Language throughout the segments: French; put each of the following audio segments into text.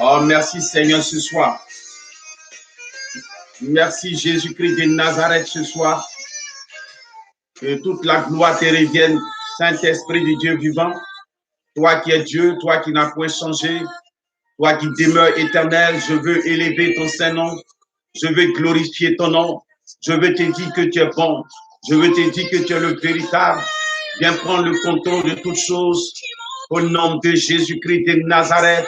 Oh, merci Seigneur ce soir. Merci Jésus-Christ de Nazareth ce soir. Que toute la gloire te revienne, Saint-Esprit de Dieu vivant. Toi qui es Dieu, toi qui n'as point changé, toi qui demeures éternel, je veux élever ton Saint-Nom. Je veux glorifier ton nom. Je veux te dire que tu es bon. Je veux te dire que tu es le véritable. Viens prendre le contrôle de toutes choses. Au nom de Jésus-Christ de Nazareth,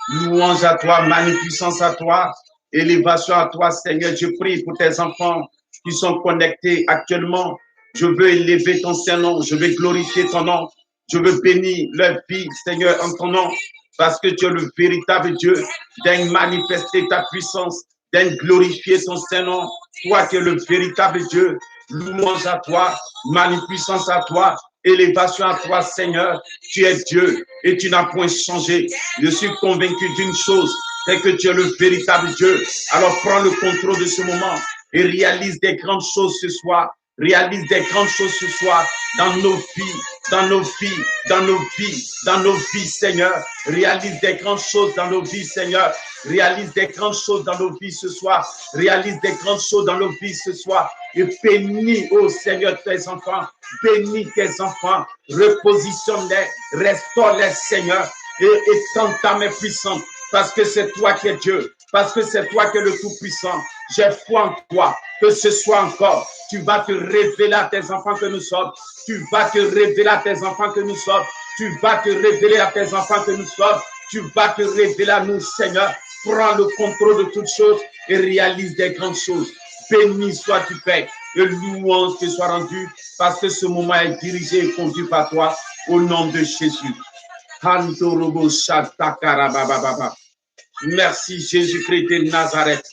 louange à toi, magnificence à toi, élévation à toi, Seigneur. Je prie pour tes enfants qui sont connectés actuellement. Je veux élever ton Saint-Nom. Je veux glorifier ton nom. Je veux bénir leur vie, Seigneur, en ton nom, parce que tu es le véritable Dieu. Viens manifester ta puissance, viens glorifier ton Saint-Nom. Toi qui es le véritable Dieu, louange à toi, magnificence à toi, élévation à toi, Seigneur. Tu es Dieu et tu n'as point changé. Je suis convaincu d'une chose, c'est que tu es le véritable Dieu. Alors prends le contrôle de ce moment et réalise des grandes choses ce soir. Réalise des grandes choses ce soir dans nos vies, dans nos vies, dans nos vies, dans nos vies, Seigneur. Réalise des grandes choses dans nos vies, Seigneur. Réalise des grandes choses dans nos vies ce soir. Réalise des grandes choses dans nos vies ce soir. Et bénis, ô Seigneur, tes enfants. Bénis tes enfants. Repositionne-les. Restaure-les, Seigneur. Et étends ta main puissante. Parce que c'est toi qui es Dieu. Parce que c'est toi qui es le Tout-Puissant. J'ai foi en toi. Que ce soit encore. Tu vas te révéler à tes enfants que nous sommes. Tu vas te révéler à tes enfants que nous sommes. Tu vas te révéler à tes enfants que nous sommes. Tu vas te révéler à nous, Seigneur. Prends le contrôle de toutes choses et réalise des grandes choses. Béni sois-tu, Père, et louange te soit rendue, parce que ce moment est dirigé et conduit par toi, au nom de Jésus. Merci Jésus-Christ de Nazareth.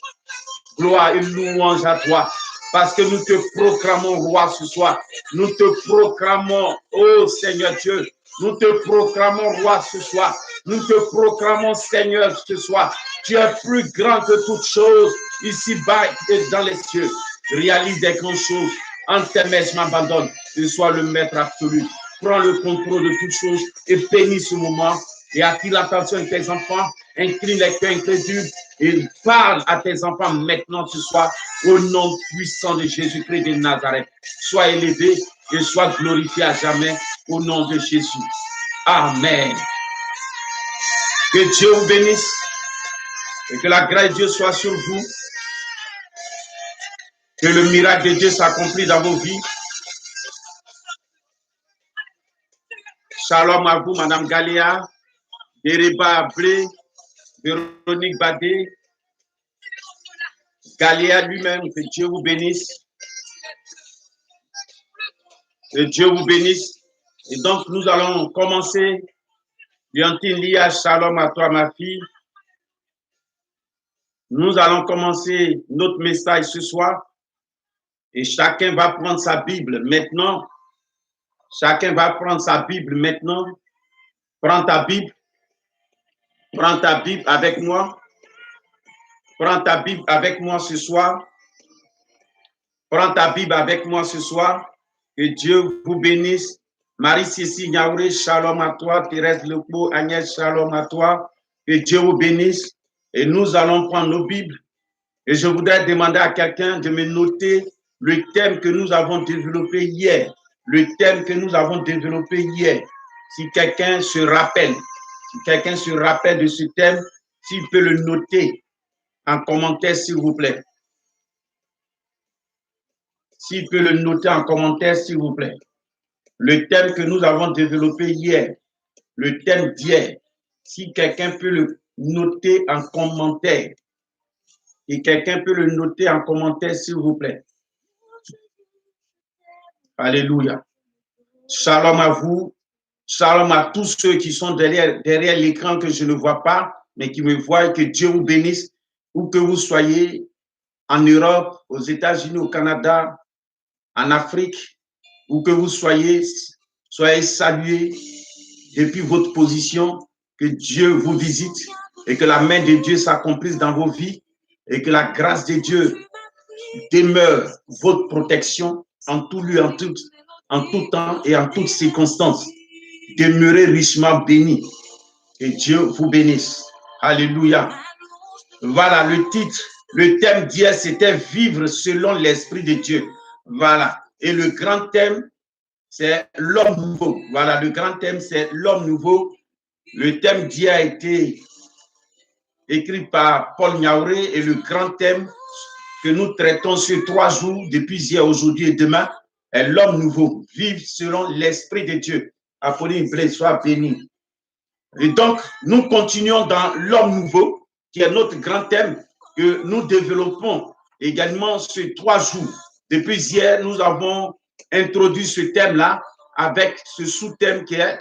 Gloire et louange à toi, parce que nous te proclamons roi ce soir. Nous te proclamons, ô Seigneur Dieu, nous te proclamons roi ce soir. Nous te proclamons Seigneur ce soir. Tu es plus grand que toutes choses, ici-bas et dans les cieux. Réalise des grandes choses. En tes mains, je m'abandonne. Tu sois le maître absolu. Prends le contrôle de toutes choses et bénis ce moment. Et attire l'attention de tes enfants. Incline les cœurs incrédules et parle à tes enfants maintenant ce soir au nom puissant de Jésus-Christ de Nazareth. Sois élevé et sois glorifié à jamais au nom de Jésus. Amen. Que Dieu vous bénisse et que la grâce de Dieu soit sur vous. Que le miracle de Dieu s'accomplit dans vos vies. Shalom à vous, Madame Galia, Dereba Ablé, Véronique Badé, Galia lui-même, que Dieu vous bénisse. Que Dieu vous bénisse. Et donc, nous allons commencer. Biantine Lia, shalom à toi, ma fille. Nous allons commencer notre message ce soir. Et chacun va prendre sa Bible maintenant. Chacun va prendre sa Bible maintenant. Prends ta Bible. Prends ta Bible avec moi. Prends ta Bible avec moi ce soir. Prends ta Bible avec moi ce soir. Que Dieu vous bénisse. Marie-Cécile Niaouré, shalom à toi. Thérèse Lepo, Agnès, shalom à toi. Que Dieu vous bénisse. Et nous allons prendre nos Bibles. Et je voudrais demander à quelqu'un de me noter le thème que nous avons développé hier. Le thème que nous avons développé hier. Si quelqu'un se rappelle, de ce thème, s'il peut le noter en commentaire, s'il vous plaît. S'il peut le noter en commentaire, s'il vous plaît. Le thème que nous avons développé hier, le thème d'hier, si quelqu'un peut le noter en commentaire. Et quelqu'un peut le noter en commentaire, s'il vous plaît. Alléluia. Shalom à vous. Shalom à tous ceux qui sont derrière l'écran que je ne vois pas, mais qui me voient. Que Dieu vous bénisse, où que vous soyez, en Europe, aux États-Unis, au Canada, en Afrique, où que vous soyez, soyez salués depuis votre position. Que Dieu vous visite et que la main de Dieu s'accomplisse dans vos vies et que la grâce de Dieu demeure votre protection en tout lieu, en tout temps et en toutes circonstances. Demeurez richement bénis. Et Dieu vous bénisse. Alléluia. Voilà le titre. Le thème d'hier, c'était vivre selon l'Esprit de Dieu. Voilà. Et le grand thème, c'est l'homme nouveau. Voilà, le grand thème, c'est l'homme nouveau. Le thème d'hier a été écrit par Paul Niaouré et le grand thème que nous traitons sur 3 jours, depuis hier, aujourd'hui et demain, est l'homme nouveau. Vivre selon l'Esprit de Dieu. Apolline Blaise, soit béni. Et donc, nous continuons dans l'homme nouveau, qui est notre grand thème que nous développons également sur 3 jours. Depuis hier, nous avons introduit ce thème-là avec ce sous-thème qui est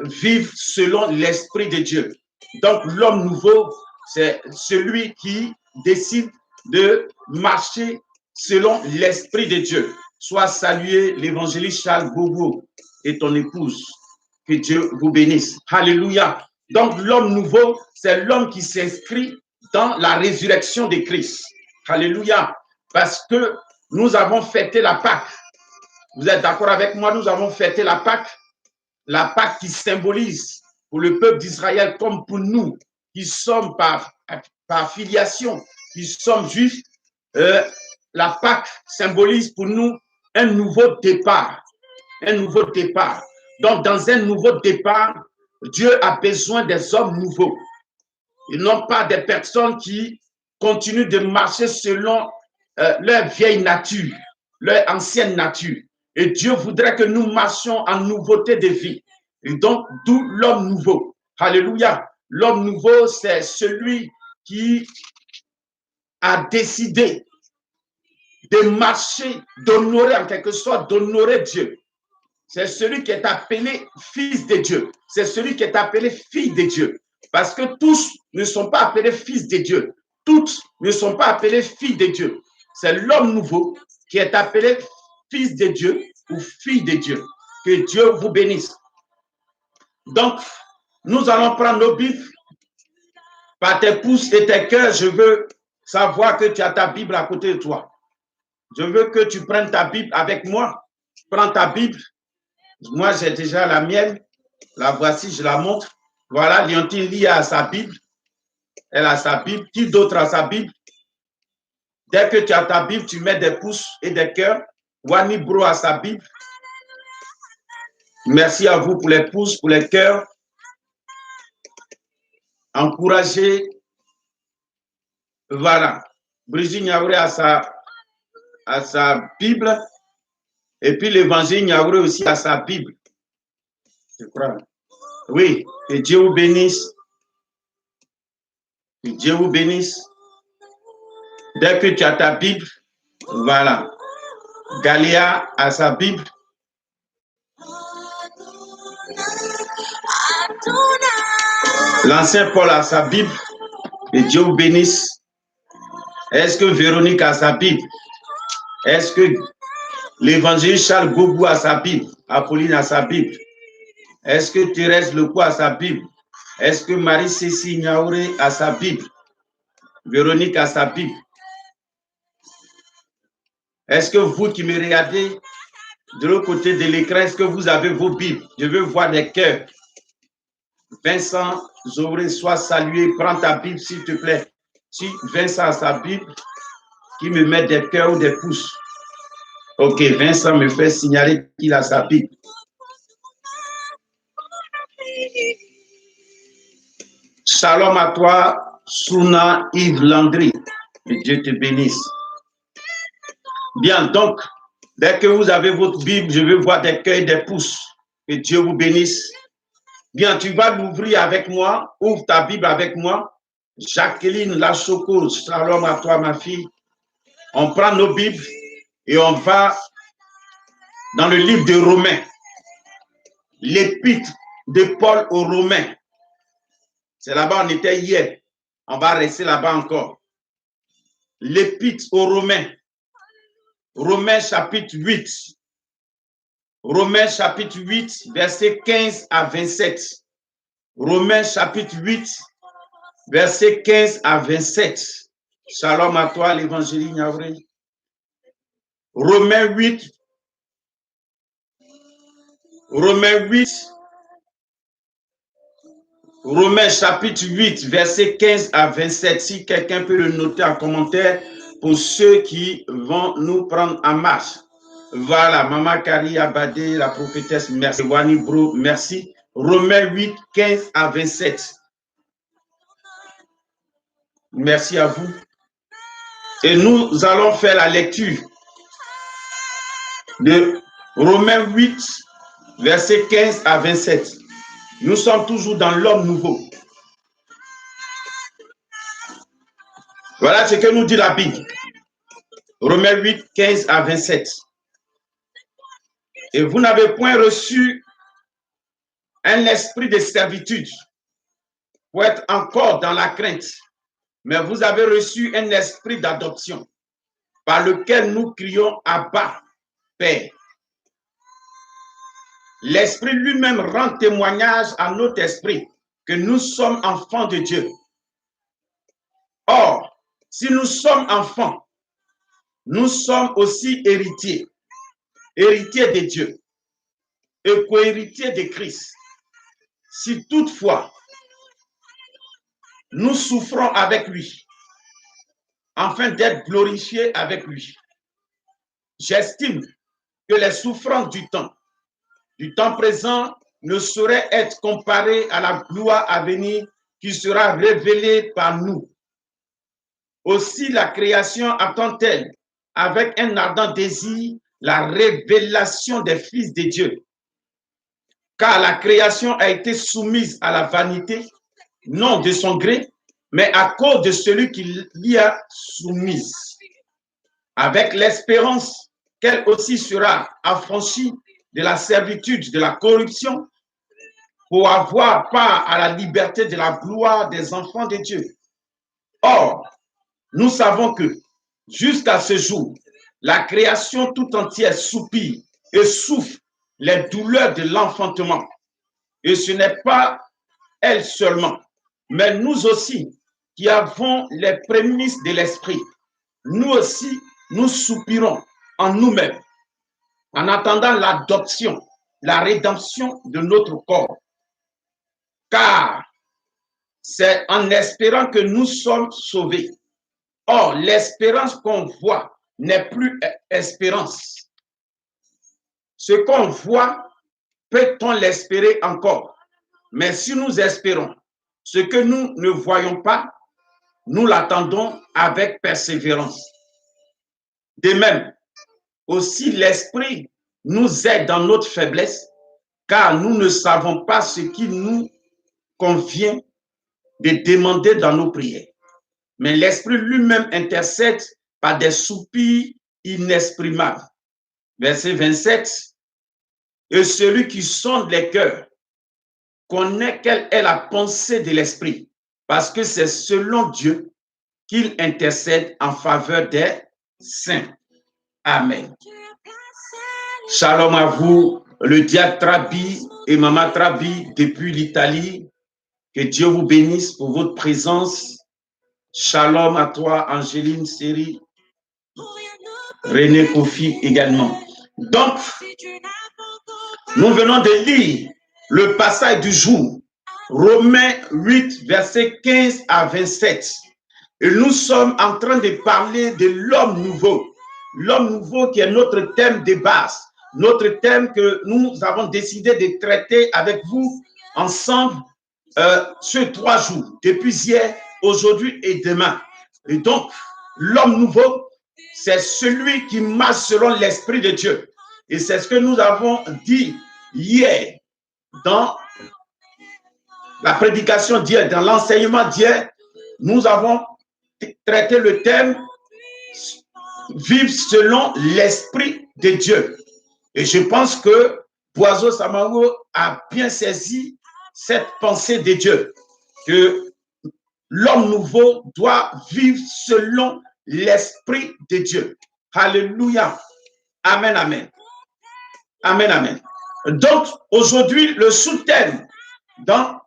vivre selon l'Esprit de Dieu. Donc, l'homme nouveau, c'est celui qui décide de marcher selon l'Esprit de Dieu. Sois salué, l'évangéliste Charles Bobo et ton épouse. Que Dieu vous bénisse. Alléluia. Donc, l'homme nouveau, c'est l'homme qui s'inscrit dans la résurrection de Christ. Alléluia. Parce que nous avons fêté la Pâque. Vous êtes d'accord avec moi? Nous avons fêté la Pâque. La Pâque qui symbolise pour le peuple d'Israël comme pour nous, qui sommes par filiation, qui sommes juifs, la Pâque symbolise pour nous un nouveau départ. Un nouveau départ. Donc, dans un nouveau départ, Dieu a besoin des hommes nouveaux. Et non pas des personnes qui continuent de marcher selon leur vieille nature, leur ancienne nature. Et Dieu voudrait que nous marchions en nouveauté de vie. Et donc, d'où l'homme nouveau. Alléluia. L'homme nouveau, c'est celui qui a décidé de marcher, d'honorer en quelque sorte, d'honorer Dieu. C'est celui qui est appelé fils de Dieu. C'est celui qui est appelé fille de Dieu. Parce que tous ne sont pas appelés fils de Dieu. Toutes ne sont pas appelées filles de Dieu. C'est l'homme nouveau qui est appelé fils de Dieu ou fille de Dieu. Que Dieu vous bénisse. Donc, nous allons prendre nos Bibles. Par tes pouces et tes cœurs, je veux savoir que tu as ta Bible à côté de toi. Je veux que tu prennes ta Bible avec moi. Prends ta Bible. Moi, j'ai déjà la mienne. La voici, je la montre. Voilà, Léontine lit à sa Bible. Elle a sa Bible. Qui d'autre a sa Bible? Dès que tu as ta Bible, tu mets des pouces et des cœurs. Wani Bro a sa Bible. Merci à vous pour les pouces, pour les cœurs. Encouragez. Voilà. Brigitte Niaouré a sa Bible. Et puis l'évangile Niaouré aussi a sa Bible. Je crois. Oui, que Dieu vous bénisse. Que Dieu vous bénisse. Dès que tu as ta Bible, voilà. Galia a sa Bible. L'ancien Paul a sa Bible. Que Dieu vous bénisse. Est-ce que Véronique a sa Bible? Est-ce que l'évangile Charles Boubou a sa Bible? Apolline a sa Bible? Est-ce que Thérèse Lecou a sa Bible? Est-ce que Marie-Cécile Niaouré a sa Bible? Véronique a sa Bible? Est-ce que vous qui me regardez de l'autre côté de l'écran, est-ce que vous avez vos Bibles? Je veux voir des cœurs. Vincent Zovré, sois salué. Prends ta Bible, s'il te plaît. Si Vincent a sa Bible, qui me met des cœurs ou des pouces. Ok, Vincent me fait signaler qu'il a sa Bible. Shalom à toi, Souna Yves Landry. Que Dieu te bénisse. Bien, donc, dès que vous avez votre Bible, je veux voir des cœurs et des pouces. Que Dieu vous bénisse. Bien, tu vas l'ouvrir avec moi. Ouvre ta Bible avec moi. Jacqueline Lachoco, shalom à toi, ma fille. On prend nos Bibles et on va dans le livre de Romains. L'épître de Paul aux Romains. C'est là-bas, on était hier. On va rester là-bas encore. L'épître aux Romains. Romains chapitre 8. Romains chapitre 8, versets 15 à 27. Romains chapitre 8, versets 15 à 27. Shalom à toi, l'évangile Niaouré. Romains 8. Romains 8. Romains chapitre 8, versets 15 à 27. Si quelqu'un peut le noter en commentaire pour ceux qui vont nous prendre en marche. Voilà, Maman Kari Abadé, la prophétesse, merci. Wani Bro, merci. Romains 8, 15 à 27. Merci à vous. Et nous allons faire la lecture de Romains 8, versets 15 à 27. Nous sommes toujours dans l'homme nouveau. Voilà ce que nous dit la Bible. Romains 8, 15 à 27. Et vous n'avez point reçu un esprit de servitude pour être encore dans la crainte, mais vous avez reçu un esprit d'adoption par lequel nous crions Abba, Père. L'Esprit lui-même rend témoignage à notre esprit que nous sommes enfants de Dieu. Or, si nous sommes enfants, nous sommes aussi héritiers, héritiers de Dieu et co-héritiers de Christ. Si toutefois, nous souffrons avec lui, afin d'être glorifiés avec lui. J'estime que les souffrances du temps présent, ne sauraient être comparées à la gloire à venir qui sera révélée par nous. Aussi la création attend-elle avec un ardent désir la révélation des fils de Dieu. Car la création a été soumise à la vanité, non de son gré, mais à cause de celui qui l'y a soumise, avec l'espérance qu'elle aussi sera affranchie de la servitude, de la corruption, pour avoir part à la liberté de la gloire des enfants de Dieu. Or, nous savons que jusqu'à ce jour, la création tout entière soupire et souffre les douleurs de l'enfantement. Et ce n'est pas elle seulement, mais nous aussi qui avons les prémices de l'esprit. Nous aussi, nous soupirons en nous-mêmes, en attendant l'adoption, la rédemption de notre corps. Car c'est en espérant que nous sommes sauvés. Or, l'espérance qu'on voit n'est plus espérance. Ce qu'on voit, peut-on l'espérer encore? Mais si nous espérons ce que nous ne voyons pas, nous l'attendons avec persévérance. De même, aussi l'Esprit nous aide dans notre faiblesse, car nous ne savons pas ce qui nous convient de demander dans nos prières. Mais l'Esprit lui-même intercède par des soupirs inexprimables. Verset 27. Et celui qui sonde les cœurs connaît quelle est la pensée de l'Esprit, parce que c'est selon Dieu qu'il intercède en faveur des saints. Amen. Shalom à vous, le diacre Trabi et Maman Trabi depuis l'Italie. Que Dieu vous bénisse pour votre présence. Shalom à toi, Angéline Seri, René Kofi également. Donc, nous venons de lire le passage du jour, Romains 8, versets 15 à 27. Et nous sommes en train de parler de l'homme nouveau. L'homme nouveau qui est notre thème de base, notre thème que nous avons décidé de traiter avec vous ensemble sur 3 jours, depuis hier, aujourd'hui et demain. Et donc, l'homme nouveau, c'est celui qui marche selon l'Esprit de Dieu. Et c'est ce que nous avons dit hier dans la prédication d'hier, dans l'enseignement d'hier. Nous avons traité le thème vivre selon l'Esprit de Dieu. Et je pense que Boiseau Samago a bien saisi cette pensée de Dieu, que l'homme nouveau doit vivre selon l'Esprit de Dieu. Alléluia. Amen, amen. Amen, amen. Donc, aujourd'hui, le sous-thème dont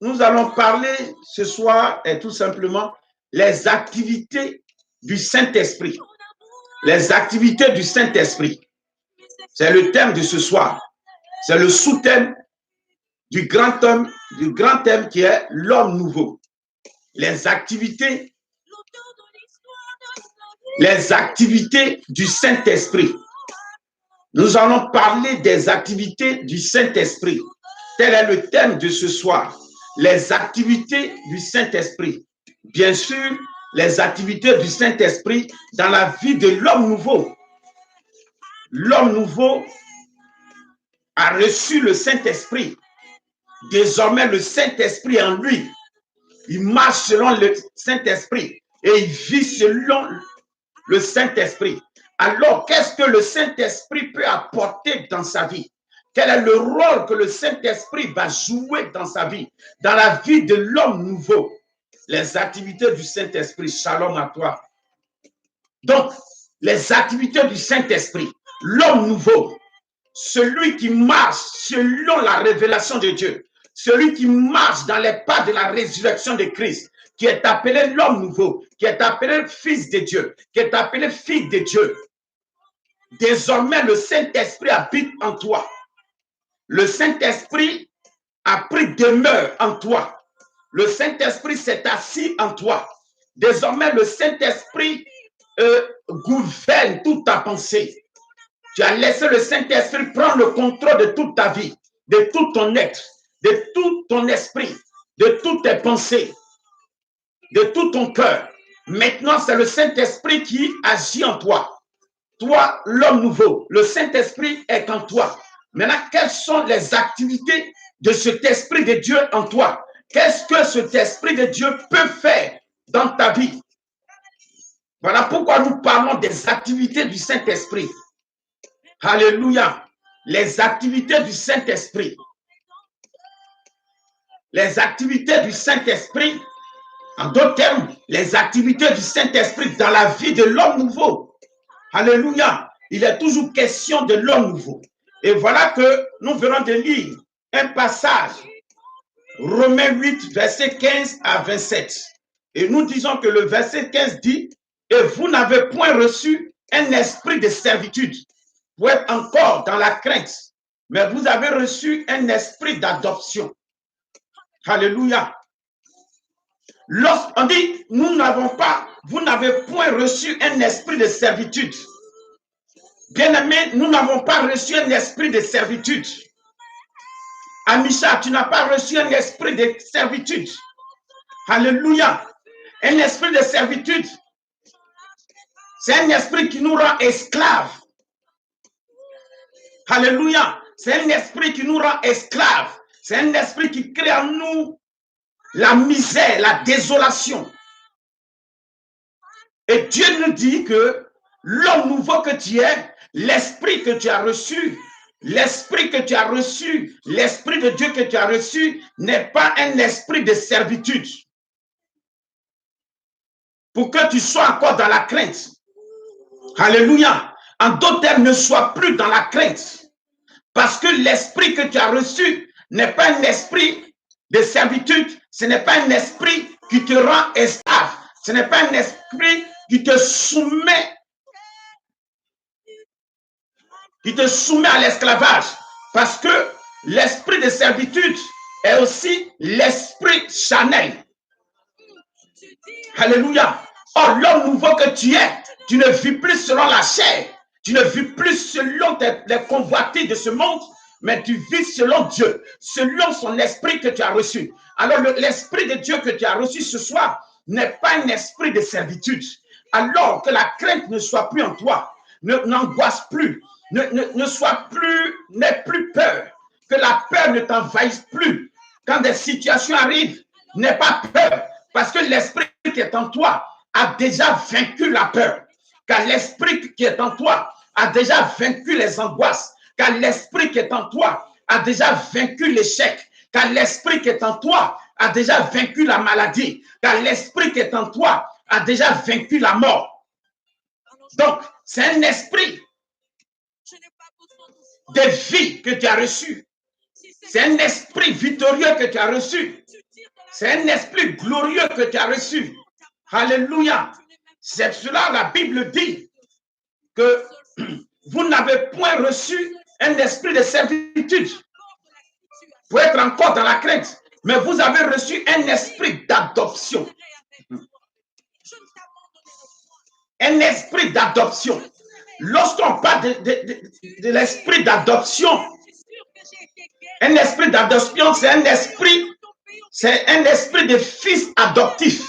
nous allons parler ce soir est tout simplement les activités du Saint-Esprit. Les activités du Saint-Esprit. C'est le thème de ce soir. C'est le sous-thème du grand thème qui est l'homme nouveau. Les activités du Saint-Esprit. Nous allons parler des activités du Saint-Esprit. Tel est le thème de ce soir. Les activités du Saint-Esprit. Bien sûr, les activités du Saint-Esprit dans la vie de l'homme nouveau. L'homme nouveau a reçu le Saint-Esprit. Désormais, le Saint-Esprit en lui. Il marche selon le Saint-Esprit et il vit selon le Saint-Esprit. Alors, qu'est-ce que le Saint-Esprit peut apporter dans sa vie? Quel est le rôle que le Saint-Esprit va jouer dans sa vie, dans la vie de l'homme nouveau? Les activités du Saint-Esprit. Shalom à toi. Donc, les activités du Saint-Esprit. L'homme nouveau, celui qui marche selon la révélation de Dieu, celui qui marche dans les pas de la résurrection de Christ, qui est appelé l'homme nouveau, qui est appelé fils de Dieu, qui est appelé fille de Dieu. Désormais, le Saint-Esprit habite en toi. Le Saint-Esprit a pris demeure en toi. Le Saint-Esprit s'est assis en toi. Désormais, le Saint-Esprit gouverne toute ta pensée. Tu as laissé le Saint-Esprit prendre le contrôle de toute ta vie, de tout ton être, de tout ton esprit, de toutes tes pensées, de tout ton cœur. Maintenant, c'est le Saint-Esprit qui agit en toi. Toi, l'homme nouveau, le Saint-Esprit est en toi. Maintenant, quelles sont les activités de cet Esprit de Dieu en toi? Qu'est-ce que cet Esprit de Dieu peut faire dans ta vie? Voilà pourquoi nous parlons des activités du Saint-Esprit. Alléluia. Les activités du Saint-Esprit. Les activités du Saint-Esprit, en d'autres termes, les activités du Saint-Esprit dans la vie de l'homme nouveau. Alléluia. Il est toujours question de l'homme nouveau. Et voilà que nous venons de lire un passage, Romains 8, verset 15 à 27. Et nous disons que le verset 15 dit, « Et vous n'avez point reçu un esprit de servitude pour être encore dans la crainte, mais vous avez reçu un esprit d'adoption. » Alléluia. Lorsqu'on dit, nous n'avons pas, vous n'avez point reçu un esprit de servitude. Bien-aimé, nous n'avons pas reçu un esprit de servitude. Amisha, tu n'as pas reçu un esprit de servitude. Alléluia. Un esprit de servitude, c'est un esprit qui nous rend esclaves. Alléluia. C'est un esprit qui nous rend esclaves. C'est un esprit qui crée en nous la misère, la désolation. Et Dieu nous dit que l'homme nouveau que tu es, l'esprit que tu as reçu, l'esprit que tu as reçu, l'esprit de Dieu que tu as reçu n'est pas un esprit de servitude. Pour que tu sois encore dans la crainte. Alléluia. En d'autres termes, ne sois plus dans la crainte. Parce que l'esprit que tu as reçu n'est pas un esprit de servitude, ce n'est pas un esprit qui te rend esclave, ce n'est pas un esprit qui te soumet à l'esclavage. Parce que l'esprit de servitude est aussi l'esprit charnel. Alléluia. Or, l'homme nouveau que tu es, tu ne vis plus selon la chair, tu ne vis plus selon les convoitises de ce monde, mais tu vis selon Dieu, selon son esprit que tu as reçu. Alors, l'esprit de Dieu que tu as reçu ce soir n'est pas un esprit de servitude. Alors que la crainte ne soit plus en toi, n'angoisse plus, n'aie plus peur, que la peur ne t'envahisse plus. Quand des situations arrivent, n'aie pas peur, parce que l'esprit qui est en toi a déjà vaincu la peur, car l'esprit qui est en toi a déjà vaincu les angoisses, car l'esprit qui est en toi a déjà vaincu l'échec, car l'esprit qui est en toi a déjà vaincu la maladie, car l'esprit qui est en toi a déjà vaincu la mort. Donc, c'est un esprit de vie que tu as reçu. C'est un esprit victorieux que tu as reçu. C'est un esprit glorieux que tu as reçu. Alléluia. C'est cela la Bible dit que vous n'avez point reçu un esprit de servitude. pour être encore dans la crainte. Mais vous avez reçu un esprit d'adoption. Un esprit d'adoption. Lorsqu'on parle de l'esprit d'adoption, un esprit d'adoption, c'est un esprit de fils adoptif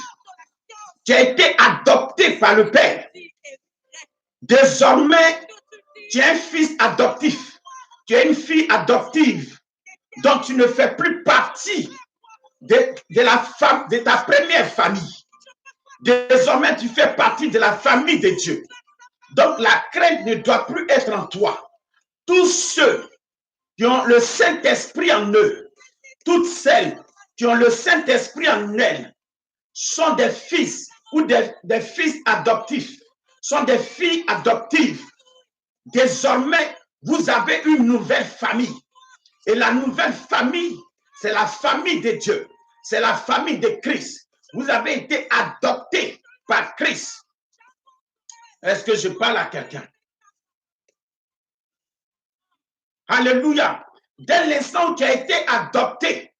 qui a été adopté par le Père. Désormais, tu es un fils adoptif, tu es une fille adoptive, donc tu ne fais plus partie de ta première famille. Désormais, tu fais partie de la famille de Dieu. Donc, la crainte ne doit plus être en toi. Tous ceux qui ont le Saint-Esprit en eux, toutes celles qui ont le Saint-Esprit en elles, sont des fils ou des fils adoptifs, sont des filles adoptives. Désormais, vous avez une nouvelle famille. Et la nouvelle famille, c'est la famille de Dieu. C'est la famille de Christ. Vous avez été adoptés par Christ. Est-ce que je parle à quelqu'un? Alléluia. Dès l'instant où tu as été adopté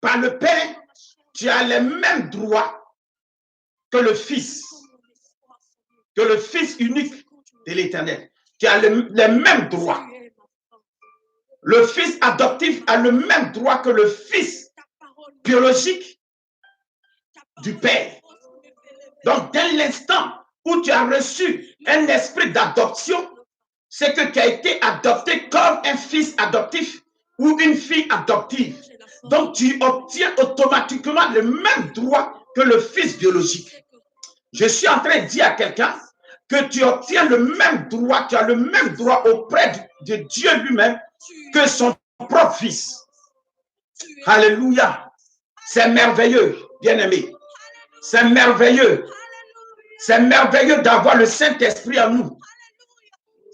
par le Père, tu as les mêmes droits que le Fils unique de l'Éternel. Tu as les mêmes droits. Le Fils adoptif a le même droit que le Fils biologique du Père. Donc, dès l'instant où tu as reçu un esprit d'adoption, c'est que tu as été adopté comme un fils adoptif ou une fille adoptive. Donc, tu obtiens automatiquement le même droit que le fils biologique. Je suis en train de dire à quelqu'un que tu obtiens le même droit, tu as le même droit auprès de Dieu lui-même que son propre fils. Alléluia. C'est merveilleux, bien-aimé. C'est merveilleux. C'est merveilleux d'avoir le Saint-Esprit en nous.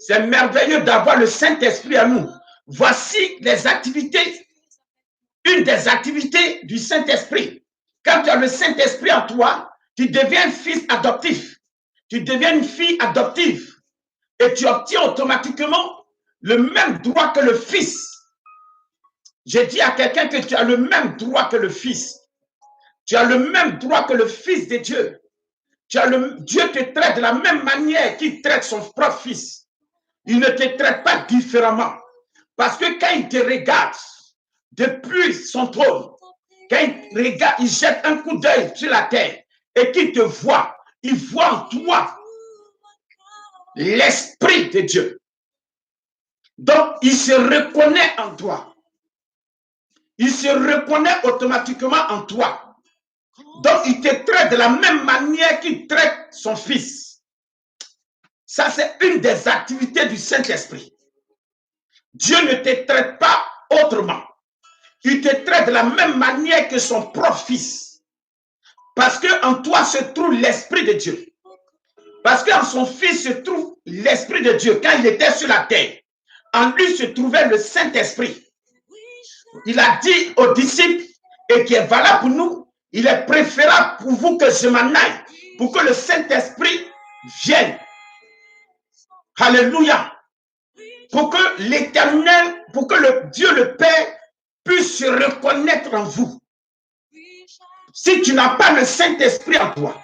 C'est merveilleux d'avoir le Saint-Esprit en nous. Voici les activités, une des activités du Saint-Esprit. Quand tu as le Saint-Esprit en toi, tu deviens un fils adoptif. Tu deviens une fille adoptive. Et tu obtiens automatiquement le même droit que le fils. J'ai dit à quelqu'un que tu as le même droit que le fils. Tu as le même droit que le fils de Dieu. Dieu te traite de la même manière qu'il traite son propre fils. Il ne te traite pas différemment. Parce que quand il te regarde depuis son trône, quand il regarde, il jette un coup d'œil sur la terre et qu'il te voit, il voit en toi l'Esprit de Dieu. Donc, il se reconnaît en toi. Il se reconnaît automatiquement en toi. Donc, il te traite de la même manière qu'il traite son fils. Ça, c'est une des activités du Saint-Esprit. Dieu ne te traite pas autrement. Il te traite de la même manière que son propre fils. Parce qu'en toi se trouve l'Esprit de Dieu. Parce qu'en son fils se trouve l'Esprit de Dieu. Quand il était sur la terre, en lui se trouvait le Saint-Esprit. Il a dit aux disciples, et qui est valable pour nous, il est préférable pour vous que je m'en aille, pour que le Saint-Esprit vienne. Alléluia. Pour que l'Éternel, pour que le Dieu le Père puisse se reconnaître en vous. Si tu n'as pas le Saint-Esprit en toi,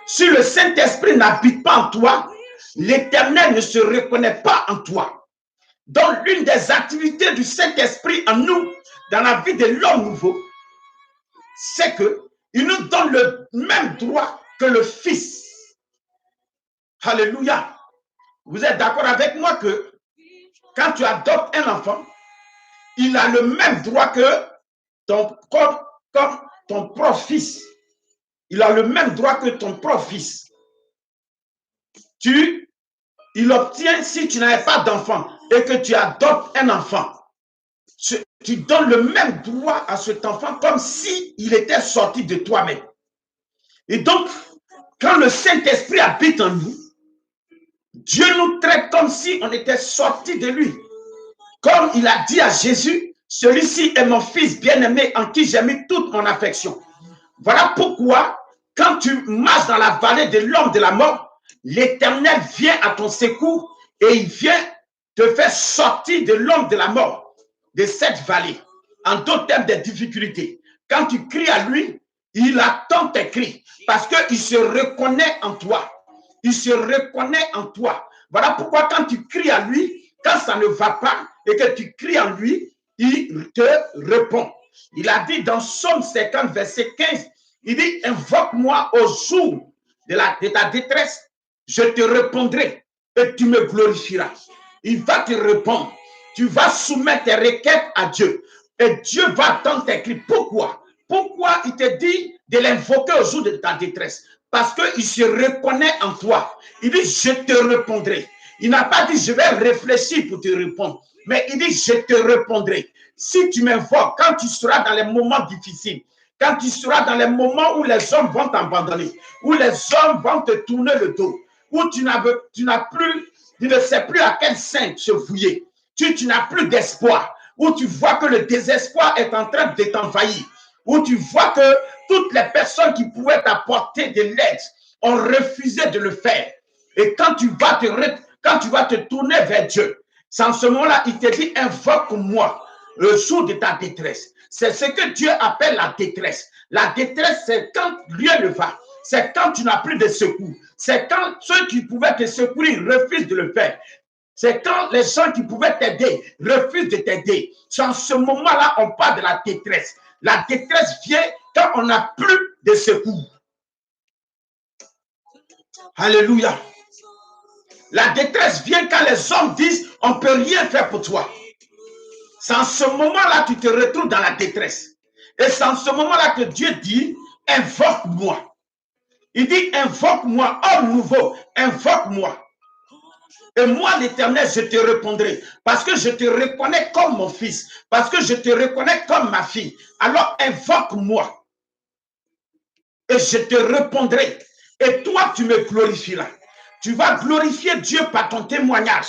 si le Saint-Esprit n'habite pas en toi, l'Éternel ne se reconnaît pas en toi. Donc, l'une des activités du Saint-Esprit en nous, dans la vie de l'homme nouveau, c'est qu'il nous donne le même droit que le Fils. Alléluia. Vous êtes d'accord avec moi que quand tu adoptes un enfant, il a le même droit que comme ton propre fils. Il a le même droit que ton propre fils. Il obtient, si tu n'avais pas d'enfant et que tu adoptes un enfant, tu donnes le même droit à cet enfant comme s'il était sorti de toi-même. Et donc, quand le Saint-Esprit habite en nous, Dieu nous traite comme si on était sorti de lui. Comme il a dit à Jésus, celui-ci est mon fils bien-aimé en qui j'ai mis toute mon affection. Voilà pourquoi, quand tu marches dans la vallée de l'homme de la mort, l'Éternel vient à ton secours et il vient te faire sortir de l'homme de la mort, de cette vallée. En d'autres termes, des difficultés. Quand tu cries à lui, il attend tes cris parce qu'il se reconnaît en toi. Il se reconnaît en toi. Voilà pourquoi quand tu cries à lui, quand ça ne va pas et que tu cries en lui, il te répond. Il a dit dans Psaume 50, verset 15, il dit, invoque-moi au jour de ta détresse, je te répondrai et tu me glorifieras. Il va te répondre. Tu vas soumettre tes requêtes à Dieu. Et Dieu va attendre tes cris. Pourquoi? Pourquoi il te dit de l'invoquer au jour de ta détresse? Parce qu'il se reconnaît en toi. Il dit, je te répondrai. Il n'a pas dit, je vais réfléchir pour te répondre. Mais il dit, je te répondrai. Si tu m'invoques, quand tu seras dans les moments difficiles, quand tu seras dans les moments où les hommes vont t'abandonner, où les hommes vont te tourner le dos, où tu ne sais plus à quel sein se vouer, tu n'as plus d'espoir, où tu vois que le désespoir est en train de t'envahir, où tu vois que toutes les personnes qui pouvaient t'apporter de l'aide ont refusé de le faire. Et quand tu vas te tourner vers Dieu, c'est en ce moment-là, il te dit, invoque-moi le jour de ta détresse. C'est ce que Dieu appelle la détresse. La détresse, c'est quand rien ne va. C'est quand tu n'as plus de secours. C'est quand ceux qui pouvaient te secourir refusent de le faire. C'est quand les gens qui pouvaient t'aider refusent de t'aider. C'est en ce moment-là, on parle de la détresse. La détresse vient quand on n'a plus de secours. Alléluia. La détresse vient quand les hommes disent, on ne peut rien faire pour toi. C'est en ce moment-là que tu te retrouves dans la détresse. Et c'est en ce moment-là que Dieu dit, invoque-moi. Il dit, invoque-moi, homme nouveau, invoque-moi. Et moi, l'Éternel, je te répondrai. Parce que je te reconnais comme mon fils. Parce que je te reconnais comme ma fille. Alors, invoque-moi. Et je te répondrai. Et toi, tu me glorifieras. Tu vas glorifier Dieu par ton témoignage.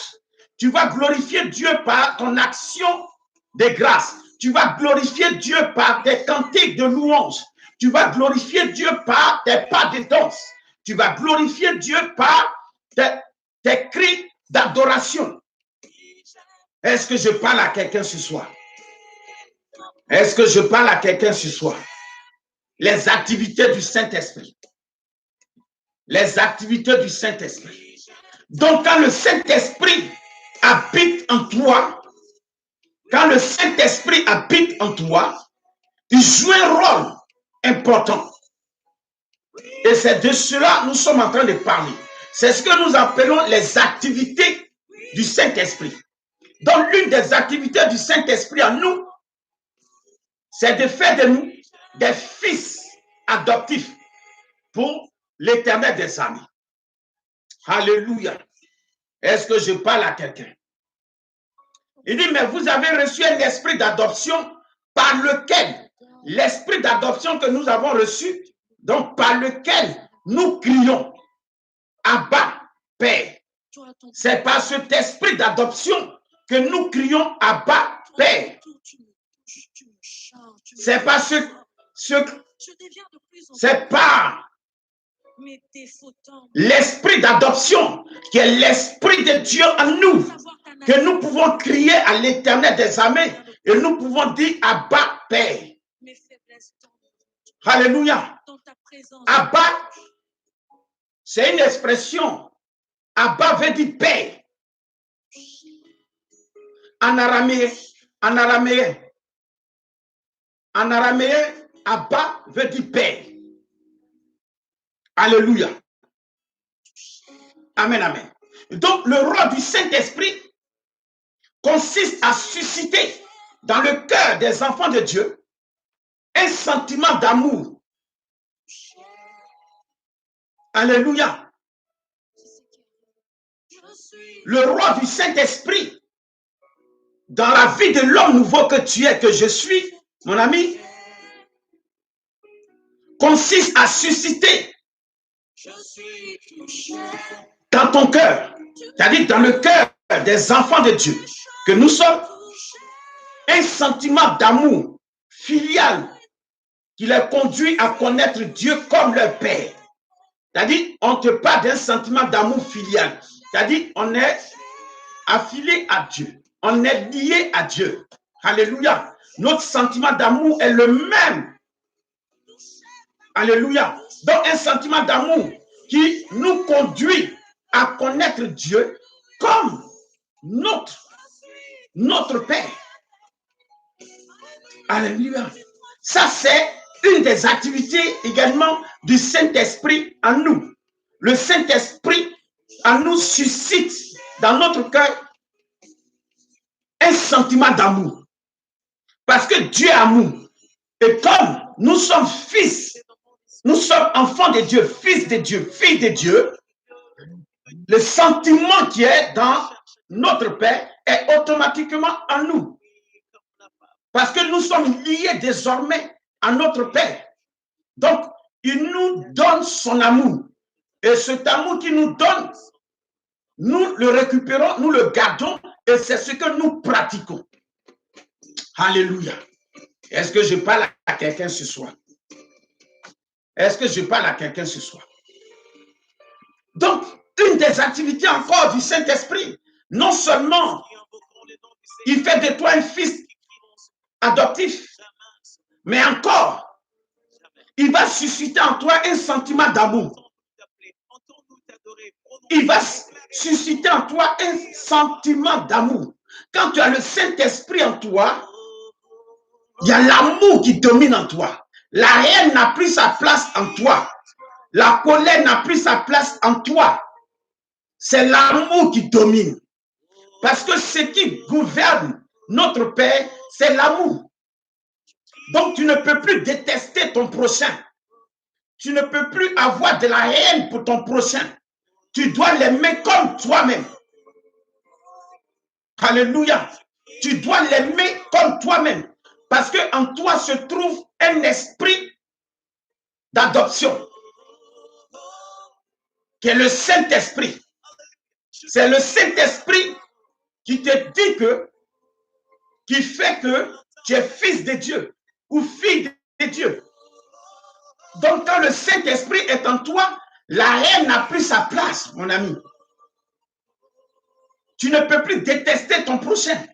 Tu vas glorifier Dieu par ton action de grâce. Tu vas glorifier Dieu par tes cantiques de louange. Tu vas glorifier Dieu par tes pas de danse. Tu vas glorifier Dieu par tes cris d'adoration. Est-ce que je parle à quelqu'un ce soir? Est-ce que je parle à quelqu'un ce soir? Les activités du Saint-Esprit. Les activités du Saint-Esprit. Donc, quand le Saint-Esprit habite en toi, quand le Saint-Esprit habite en toi, il joue un rôle important. Et c'est de cela que nous sommes en train de parler. C'est ce que nous appelons les activités du Saint-Esprit. Donc, l'une des activités du Saint-Esprit en nous, c'est de faire de nous des fils adoptifs pour l'Éternel des armées. Alléluia. Est-ce que je parle à quelqu'un? Il dit, mais vous avez reçu un esprit d'adoption par lequel, l'esprit d'adoption que nous avons reçu, donc par lequel nous crions, Abba, Père. C'est par cet esprit d'adoption que nous crions, Abba, Père. C'est par c'est par l'esprit d'adoption qui est l'esprit de Dieu en nous que nous pouvons crier à l'Éternel des armées et nous pouvons dire Abba, Père. Alléluia. Abba, c'est une expression. Abba veut dire Père. En araméen, Abba veut dire Père. Alléluia. Amen, amen. Donc, le rôle du Saint-Esprit consiste à susciter dans le cœur des enfants de Dieu un sentiment d'amour. Alléluia. Le rôle du Saint-Esprit dans la vie de l'homme nouveau que tu es, que je suis, mon ami, consiste à susciter dans ton cœur, c'est-à-dire dans le cœur des enfants de Dieu, que nous sommes, un sentiment d'amour filial qui les conduit à connaître Dieu comme leur Père. C'est-à-dire, on te parle d'un sentiment d'amour filial. C'est-à-dire, on est affilié à Dieu. On est lié à Dieu. Alléluia. Notre sentiment d'amour est le même. Alléluia. Donc, un sentiment d'amour qui nous conduit à connaître Dieu comme notre Père. Alléluia. Ça, c'est une des activités également du Saint-Esprit en nous. Le Saint-Esprit en nous suscite dans notre cœur un sentiment d'amour. Parce que Dieu est amour. Et comme nous sommes fils, nous sommes enfants de Dieu, fils de Dieu, filles de Dieu, le sentiment qui est dans notre Père est automatiquement en nous. Parce que nous sommes liés désormais à notre Père. Donc, il nous donne son amour. Et cet amour qu'il nous donne, nous le récupérons, nous le gardons, et c'est ce que nous pratiquons. Alléluia. Est-ce que je parle à quelqu'un ce soir? Est-ce que je parle à quelqu'un ce soir? Donc, une des activités encore du Saint-Esprit, non seulement il fait de toi un fils adoptif, mais encore, il va susciter en toi un sentiment d'amour. Il va susciter en toi un sentiment d'amour. Quand tu as le Saint-Esprit en toi, il y a l'amour qui domine en toi. La haine n'a plus sa place en toi. La colère n'a plus sa place en toi. C'est l'amour qui domine. Parce que ce qui gouverne notre Père, c'est l'amour. Donc, tu ne peux plus détester ton prochain. Tu ne peux plus avoir de la haine pour ton prochain. Tu dois l'aimer comme toi-même. Alléluia. Tu dois l'aimer comme toi-même. Parce qu'en toi se trouve un esprit d'adoption, qui est le Saint-Esprit. C'est le Saint-Esprit qui te dit qui fait que tu es fils de Dieu ou fille de Dieu. Donc, quand le Saint-Esprit est en toi, la haine n'a plus sa place, mon ami. Tu ne peux plus détester ton prochain.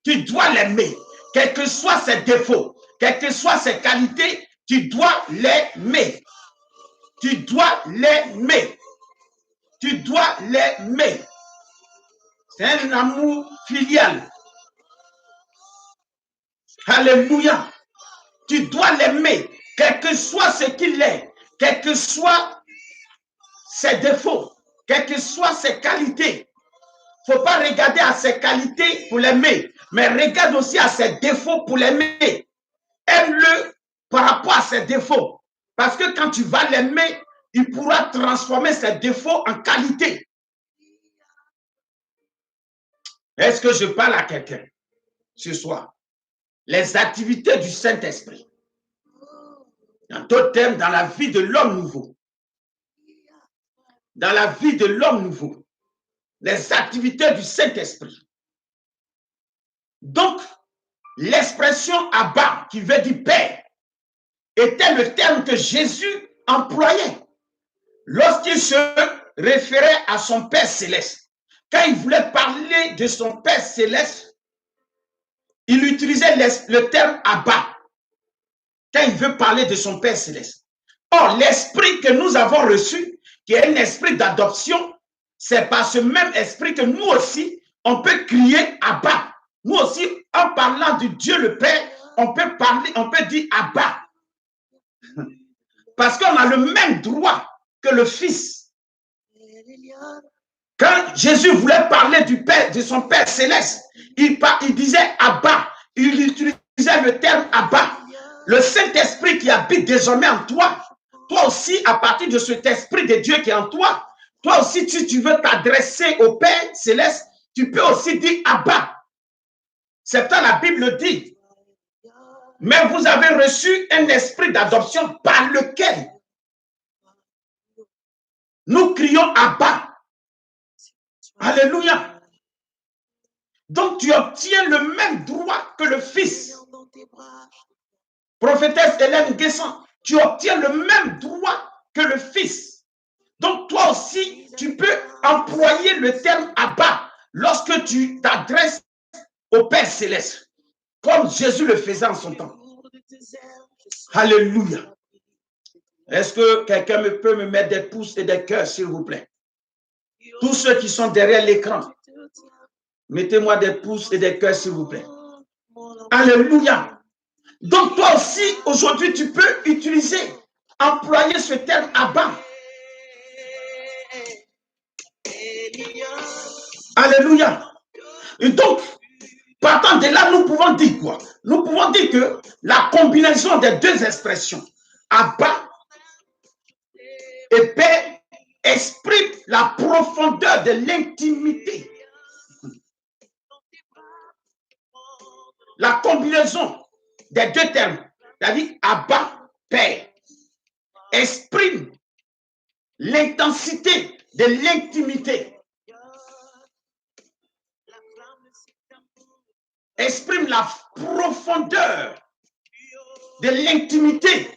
Tu dois l'aimer, quels que soient ses défauts, quelles que soient ses qualités, tu dois l'aimer. Tu dois l'aimer. Tu dois l'aimer. C'est un amour filial. Alléluia. Tu dois l'aimer, quel que soit ce qu'il est, quels que soient ses défauts, quelles que soient ses qualités. Il ne faut pas regarder à ses qualités pour l'aimer, mais regarde aussi à ses défauts pour l'aimer. Aime-le par rapport à ses défauts. Parce que quand tu vas l'aimer, il pourra transformer ses défauts en qualité. Est-ce que je parle à quelqu'un ce soir? Les activités du Saint-Esprit. En d'autres termes, dans la vie de l'homme nouveau. Dans la vie de l'homme nouveau. Les activités du Saint-Esprit. Donc, l'expression Abba, qui veut dire Père, était le terme que Jésus employait lorsqu'il se référait à son Père céleste. Quand il voulait parler de son Père céleste, il utilisait le terme Abba quand il veut parler de son Père céleste. Or, l'esprit que nous avons reçu, qui est un esprit d'adoption, c'est par ce même esprit que nous aussi, on peut crier Abba. Nous aussi, en parlant de Dieu le Père, on peut parler, on peut dire Abba. Parce qu'on a le même droit que le Fils. Quand Jésus voulait parler du Père, de son Père céleste, il disait Abba. Il utilisait le terme Abba. Le Saint-Esprit qui habite désormais en toi, toi aussi, à partir de cet esprit de Dieu qui est en toi, toi aussi, si tu veux t'adresser au Père céleste, tu peux aussi dire Abba. C'est pourquoi la Bible dit, mais vous avez reçu un esprit d'adoption par lequel nous crions Abba. Alléluia. Donc tu obtiens le même droit que le Fils. Prophétesse Hélène Guesson, tu obtiens le même droit que le Fils. Donc toi aussi, tu peux employer le terme Abba lorsque tu t'adresses au Père céleste. comme Jésus le faisait en son temps. Alléluia. Est-ce que quelqu'un peut me mettre des pouces et des cœurs, s'il vous plaît? Tous ceux qui sont derrière l'écran, mettez-moi des pouces et des cœurs, s'il vous plaît. Alléluia. Donc toi aussi, aujourd'hui, tu peux utiliser, employer ce terme Abba. Alléluia. Et donc, partant de là, nous pouvons dire quoi? Nous pouvons dire que la combinaison des deux expressions, Abba et Père, exprime la profondeur de l'intimité. La combinaison des deux termes, c'est-à-dire Abba, Père, exprime l'intensité de l'intimité. Exprime la profondeur de l'intimité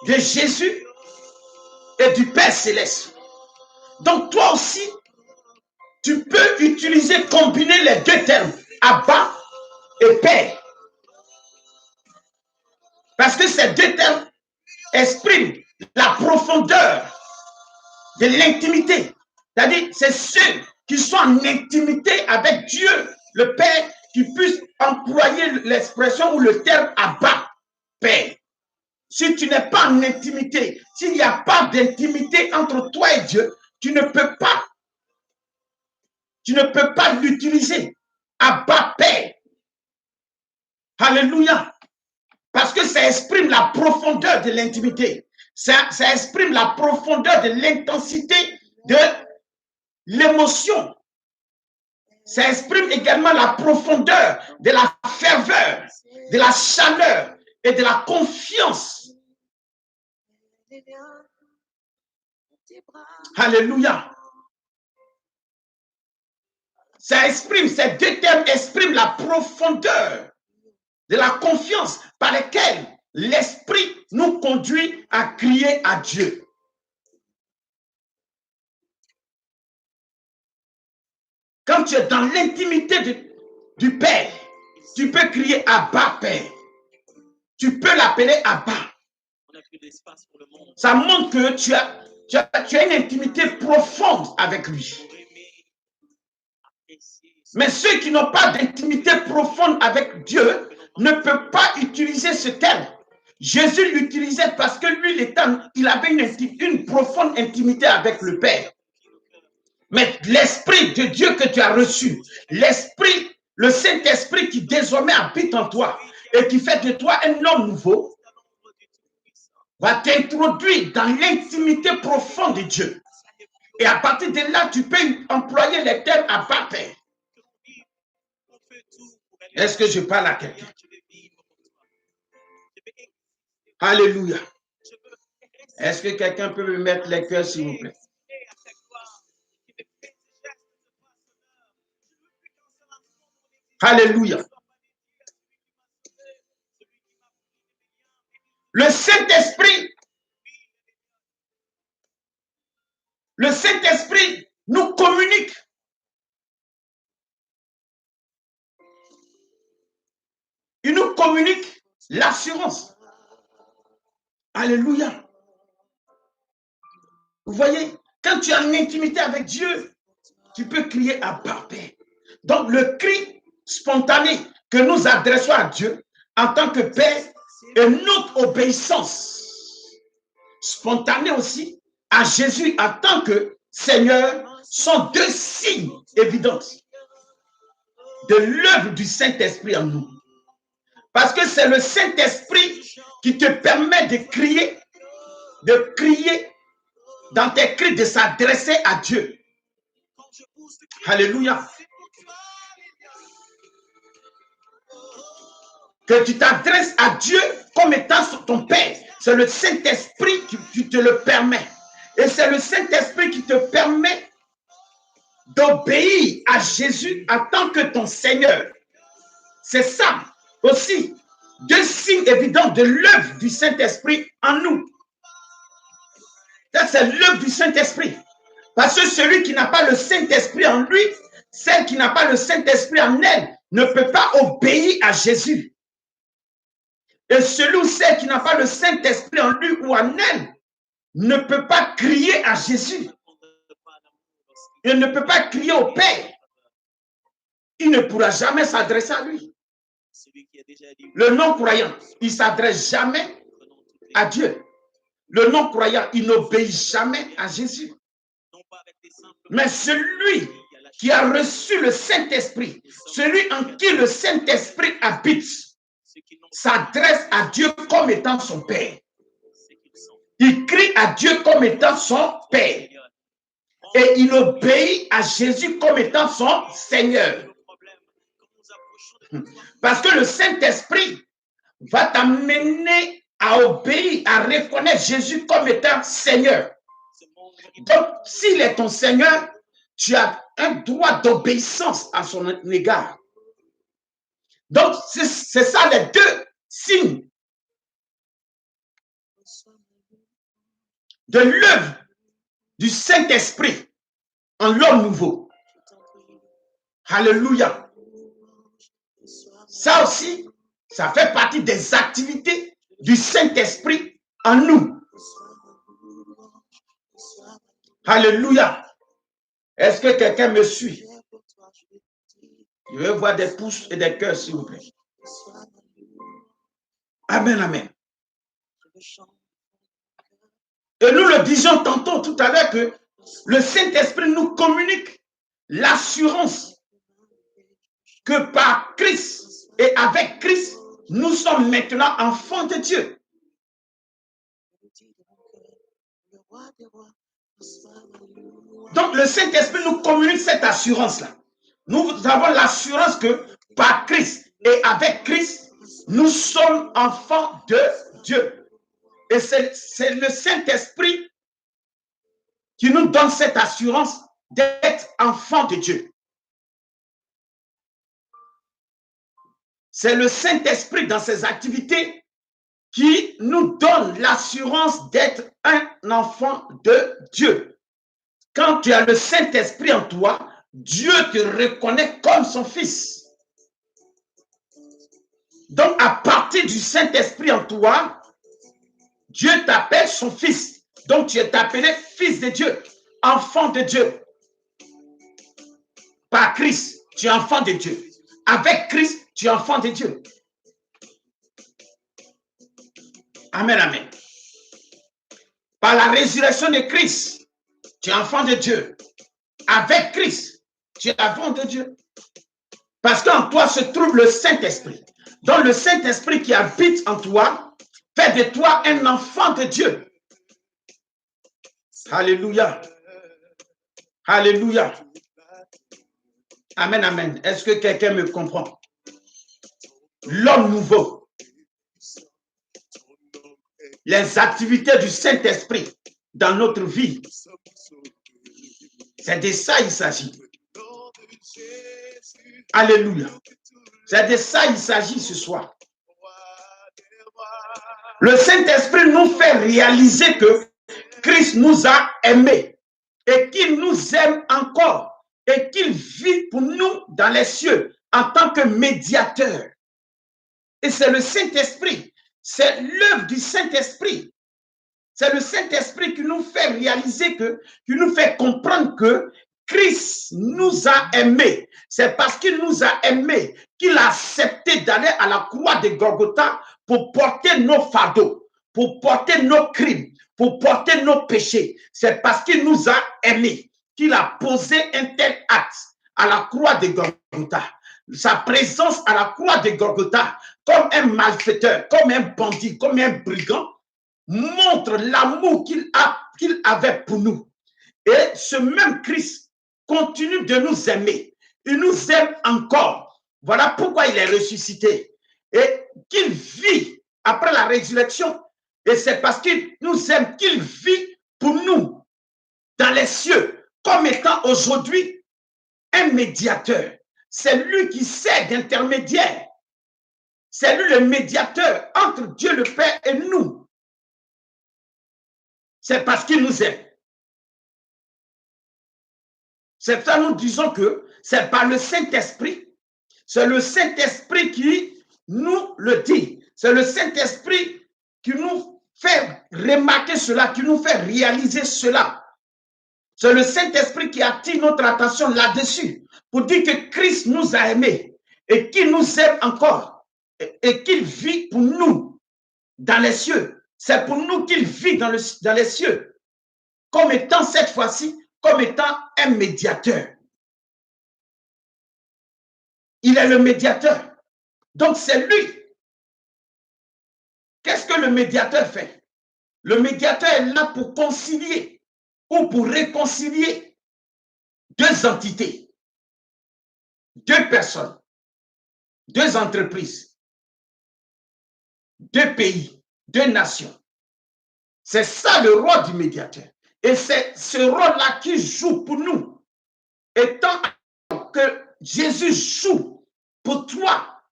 de Jésus et du Père Céleste. Donc toi aussi, tu peux utiliser, combiner les deux termes, Abba et Père. Parce que ces deux termes expriment la profondeur de l'intimité. C'est-à-dire, c'est ceux qui sont en intimité avec Dieu, le Père, qui puissent employer l'expression ou le terme Abba, Père. Si tu n'es pas en intimité, s'il n'y a pas d'intimité entre toi et Dieu, tu ne peux pas l'utiliser. Abba, Père. Alléluia. Parce que ça exprime la profondeur de l'intimité. Ça exprime la profondeur de l'intensité de l'émotion. Ça exprime également la profondeur de la ferveur, de la chaleur et de la confiance. Alléluia. Ça exprime, ces deux termes expriment la profondeur de la confiance par laquelle l'Esprit nous conduit à crier à Dieu. Quand tu es dans l'intimité du Père, tu peux crier Abba, Père. Tu peux l'appeler Abba. Ça montre que tu as une intimité profonde avec lui. Mais ceux qui n'ont pas d'intimité profonde avec Dieu ne peuvent pas utiliser ce terme. Jésus l'utilisait parce que lui, il avait une profonde intimité avec le Père. Mais l'Esprit de Dieu que tu as reçu, l'Esprit, le Saint-Esprit qui désormais habite en toi et qui fait de toi un homme nouveau, va t'introduire dans l'intimité profonde de Dieu. Et à partir de là, tu peux employer les termes Abba, Père. Est-ce que je parle à quelqu'un? Alléluia. Est-ce que quelqu'un peut me mettre les cœurs, s'il vous plaît? Alléluia. Le Saint-Esprit nous communique. Il nous communique l'assurance. Alléluia. Vous voyez, quand tu es en intimité avec Dieu, tu peux crier Abba, Père. Donc, le cri spontané que nous adressons à Dieu en tant que Père est notre obéissance spontanée aussi à Jésus en tant que Seigneur sont deux signes évidents de l'œuvre du Saint-Esprit en nous. Parce que c'est le Saint-Esprit qui te permet de crier dans tes cris, de s'adresser à Dieu. Alléluia. Que tu t'adresses à Dieu comme étant ton Père. C'est le Saint-Esprit qui te le permet. Et c'est le Saint-Esprit qui te permet d'obéir à Jésus en tant que ton Seigneur. C'est ça aussi, deux signes évidents de l'œuvre du Saint-Esprit en nous. Ça, c'est l'œuvre du Saint-Esprit. Parce que celui qui n'a pas le Saint-Esprit en lui, celle qui n'a pas le Saint-Esprit en elle, ne peut pas obéir à Jésus. Et celui ou celle qui n'a pas le Saint-Esprit en lui ou en elle ne peut pas crier à Jésus. Il ne peut pas crier au Père. Il ne pourra jamais s'adresser à lui. Le non-croyant, il ne s'adresse jamais à Dieu. Le non-croyant, il n'obéit jamais à Jésus. Mais celui qui a reçu le Saint-Esprit, celui en qui le Saint-Esprit habite, s'adresse à Dieu comme étant son Père. Il crie à Dieu comme étant son Père. Et il obéit à Jésus comme étant son Seigneur. Parce que le Saint-Esprit va t'amener à obéir, à reconnaître Jésus comme étant Seigneur. Donc, s'il est ton Seigneur, tu as un droit d'obéissance à son égard. Donc, c'est ça les deux signes de l'œuvre du Saint-Esprit en l'homme nouveau. Alléluia. Ça aussi, ça fait partie des activités du Saint-Esprit en nous. Alléluia. Est-ce que quelqu'un me suit? Je veux voir des pouces et des cœurs, s'il vous plaît. Amen, amen. Et nous le disions tantôt tout à l'heure que le Saint-Esprit nous communique l'assurance que par Christ et avec Christ, nous sommes maintenant enfants de Dieu. Donc le Saint-Esprit nous communique cette assurance-là. Nous avons l'assurance que par Christ et avec Christ, nous sommes enfants de Dieu. Et c'est le Saint-Esprit qui nous donne cette assurance d'être enfants de Dieu. C'est le Saint-Esprit dans ses activités qui nous donne l'assurance d'être un enfant de Dieu. Quand tu as le Saint-Esprit en toi, Dieu te reconnaît comme son fils. Donc, à partir du Saint-Esprit en toi, Dieu t'appelle son fils. Donc, tu es appelé fils de Dieu, enfant de Dieu. Par Christ, tu es enfant de Dieu. Avec Christ, tu es enfant de Dieu. Amen, amen. Par la résurrection de Christ, tu es enfant de Dieu. Avec Christ, tu es enfant de Dieu. Parce qu'en toi se trouve le Saint-Esprit. Donc le Saint-Esprit qui habite en toi fait de toi un enfant de Dieu. Alléluia. Alléluia. Amen, amen. Est-ce que quelqu'un me comprend? L'homme nouveau. Les activités du Saint-Esprit dans notre vie. C'est de ça il s'agit. Alléluia. C'est de ça il s'agit ce soir. Le Saint-Esprit nous fait réaliser que Christ nous a aimés et qu'il nous aime encore et qu'il vit pour nous dans les cieux en tant que médiateur. Et c'est le Saint-Esprit, c'est l'œuvre du Saint-Esprit. C'est le Saint-Esprit qui nous fait réaliser qui nous fait comprendre que Christ nous a aimés. C'est parce qu'il nous a aimés qu'il a accepté d'aller à la croix de Golgotha pour porter nos fardeaux, pour porter nos crimes, pour porter nos péchés. C'est parce qu'il nous a aimés qu'il a posé un tel acte à la croix de Golgotha. Sa présence à la croix de Golgotha, comme un malfaiteur, comme un bandit, comme un brigand, montre l'amour qu'il avait pour nous. Et ce même Christ continue de nous aimer. Il nous aime encore. Voilà pourquoi il est ressuscité. Et qu'il vit après la résurrection. Et c'est parce qu'il nous aime qu'il vit pour nous dans les cieux, comme étant aujourd'hui un médiateur. C'est lui qui sert d'intermédiaire. C'est lui le médiateur entre Dieu le Père et nous. C'est parce qu'il nous aime. C'est ça nous disons que c'est par le Saint-Esprit. C'est le Saint-Esprit qui nous le dit. C'est le Saint-Esprit qui nous fait remarquer cela, qui nous fait réaliser cela. C'est le Saint-Esprit qui attire notre attention là-dessus pour dire que Christ nous a aimés et qu'il nous aime encore et qu'il vit pour nous dans les cieux. C'est pour nous qu'il vit dans les cieux, comme étant cette fois-ci, comme étant un médiateur. Il est le médiateur. Donc c'est lui. Qu'est-ce que le médiateur fait? Le médiateur est là pour concilier ou pour réconcilier deux entités, deux personnes, deux entreprises, deux pays, deux nations. C'est ça le rôle du médiateur. Et c'est ce rôle-là qu'il joue pour nous. Étant que Jésus joue pour toi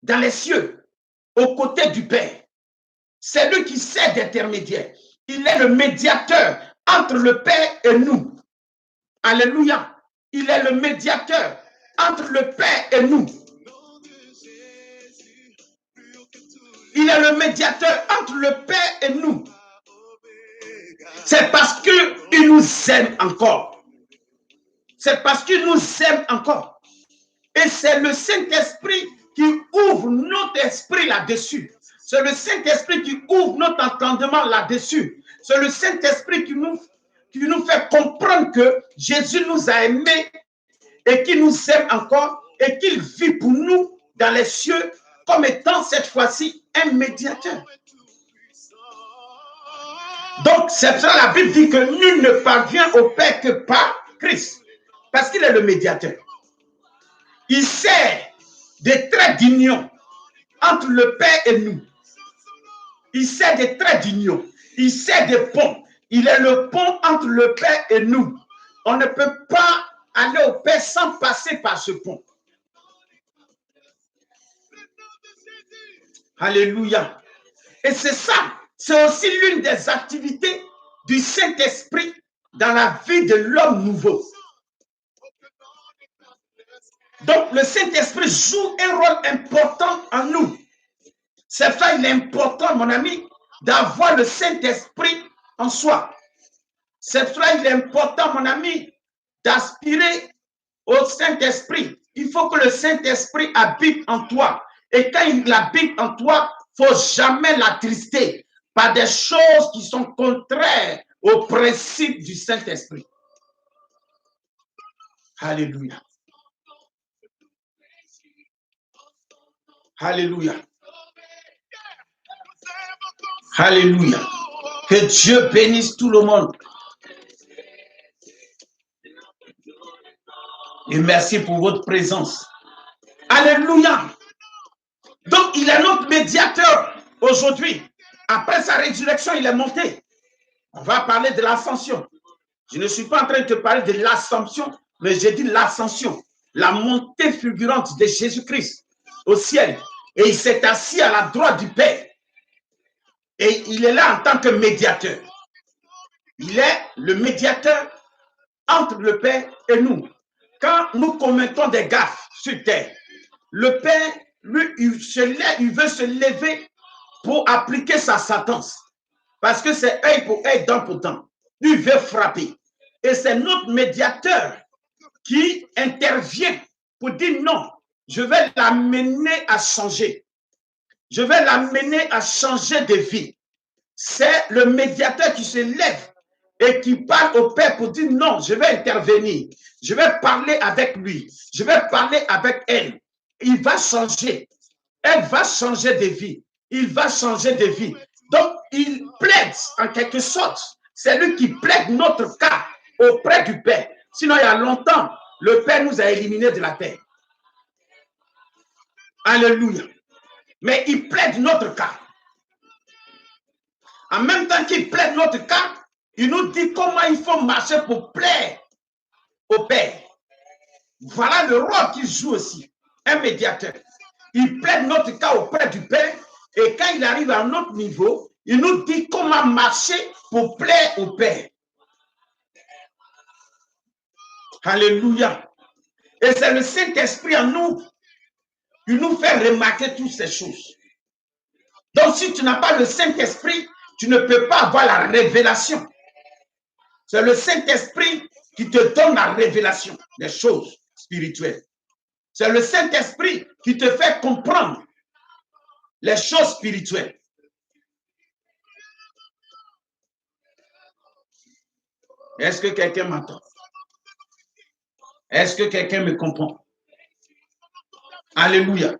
dans les cieux, aux côtés du Père. C'est lui qui sert d'intermédiaire. Il est le médiateur entre le Père et nous. Alléluia. Il est le médiateur entre le Père et nous. Il est le médiateur entre le Père et nous. C'est parce qu'il nous aime encore. C'est parce qu'il nous aime encore. Et c'est le Saint-Esprit qui ouvre notre esprit là-dessus. C'est le Saint-Esprit qui ouvre notre entendement là-dessus. C'est le Saint-Esprit qui nous fait comprendre que Jésus nous a aimés et qu'il nous aime encore et qu'il vit pour nous dans les cieux comme étant cette fois-ci un médiateur. Donc, c'est ça la Bible dit que nul ne parvient au Père que par Christ, parce qu'il est le médiateur. Il sert des traits d'union entre le Père et nous. Il sert des traits d'union. Il sert des ponts. Il est le pont entre le Père et nous. On ne peut pas aller au Père sans passer par ce pont. Alléluia. Et c'est ça. C'est aussi l'une des activités du Saint-Esprit dans la vie de l'homme nouveau. Donc, le Saint-Esprit joue un rôle important en nous. C'est ça, il est important, mon ami, d'avoir le Saint-Esprit en soi. C'est ça, il est important, mon ami, d'aspirer au Saint-Esprit. Il faut que le Saint-Esprit habite en toi. Et quand il habite en toi, il ne faut jamais l'attrister par des choses qui sont contraires au principe du Saint-Esprit. Alléluia. Alléluia. Alléluia. Que Dieu bénisse tout le monde. Et merci pour votre présence. Alléluia. Donc, il est notre médiateur aujourd'hui. Après sa résurrection, il est monté. On va parler de l'ascension. Je ne suis pas en train de te parler de l'ascension, mais j'ai dit l'ascension. La montée fulgurante de Jésus-Christ au ciel. Et il s'est assis à la droite du Père. Et il est là en tant que médiateur. Il est le médiateur entre le Père et nous. Quand nous commettons des gaffes sur terre, le Père, lui, il veut se lever pour appliquer sa sentence. Parce que c'est œil pour œil, dent pour dent. Lui, il veut frapper. Et c'est notre médiateur qui intervient pour dire non, je vais l'amener à changer. Je vais l'amener à changer de vie. C'est le médiateur qui se lève et qui parle au Père pour dire non, je vais intervenir. Je vais parler avec lui. Je vais parler avec elle. Il va changer. Elle va changer de vie. Il va changer de vie. Donc, il plaide en quelque sorte. C'est lui qui plaide notre cas auprès du Père. Sinon, il y a longtemps, le Père nous a éliminés de la terre. Alléluia. Mais il plaide notre cas. En même temps qu'il plaide notre cas, il nous dit comment il faut marcher pour plaire au Père. Voilà le rôle qu'il joue aussi, un médiateur. Il plaide notre cas auprès du Père et quand il arrive à notre niveau, il nous dit comment marcher pour plaire au Père. Alléluia. Et c'est le Saint-Esprit en nous qui nous fait remarquer toutes ces choses. Donc, si tu n'as pas le Saint-Esprit, tu ne peux pas avoir la révélation. C'est le Saint-Esprit qui te donne la révélation des choses spirituelles. C'est le Saint-Esprit qui te fait comprendre les choses spirituelles. Est-ce que quelqu'un m'entend? Est-ce que quelqu'un me comprend? Alléluia.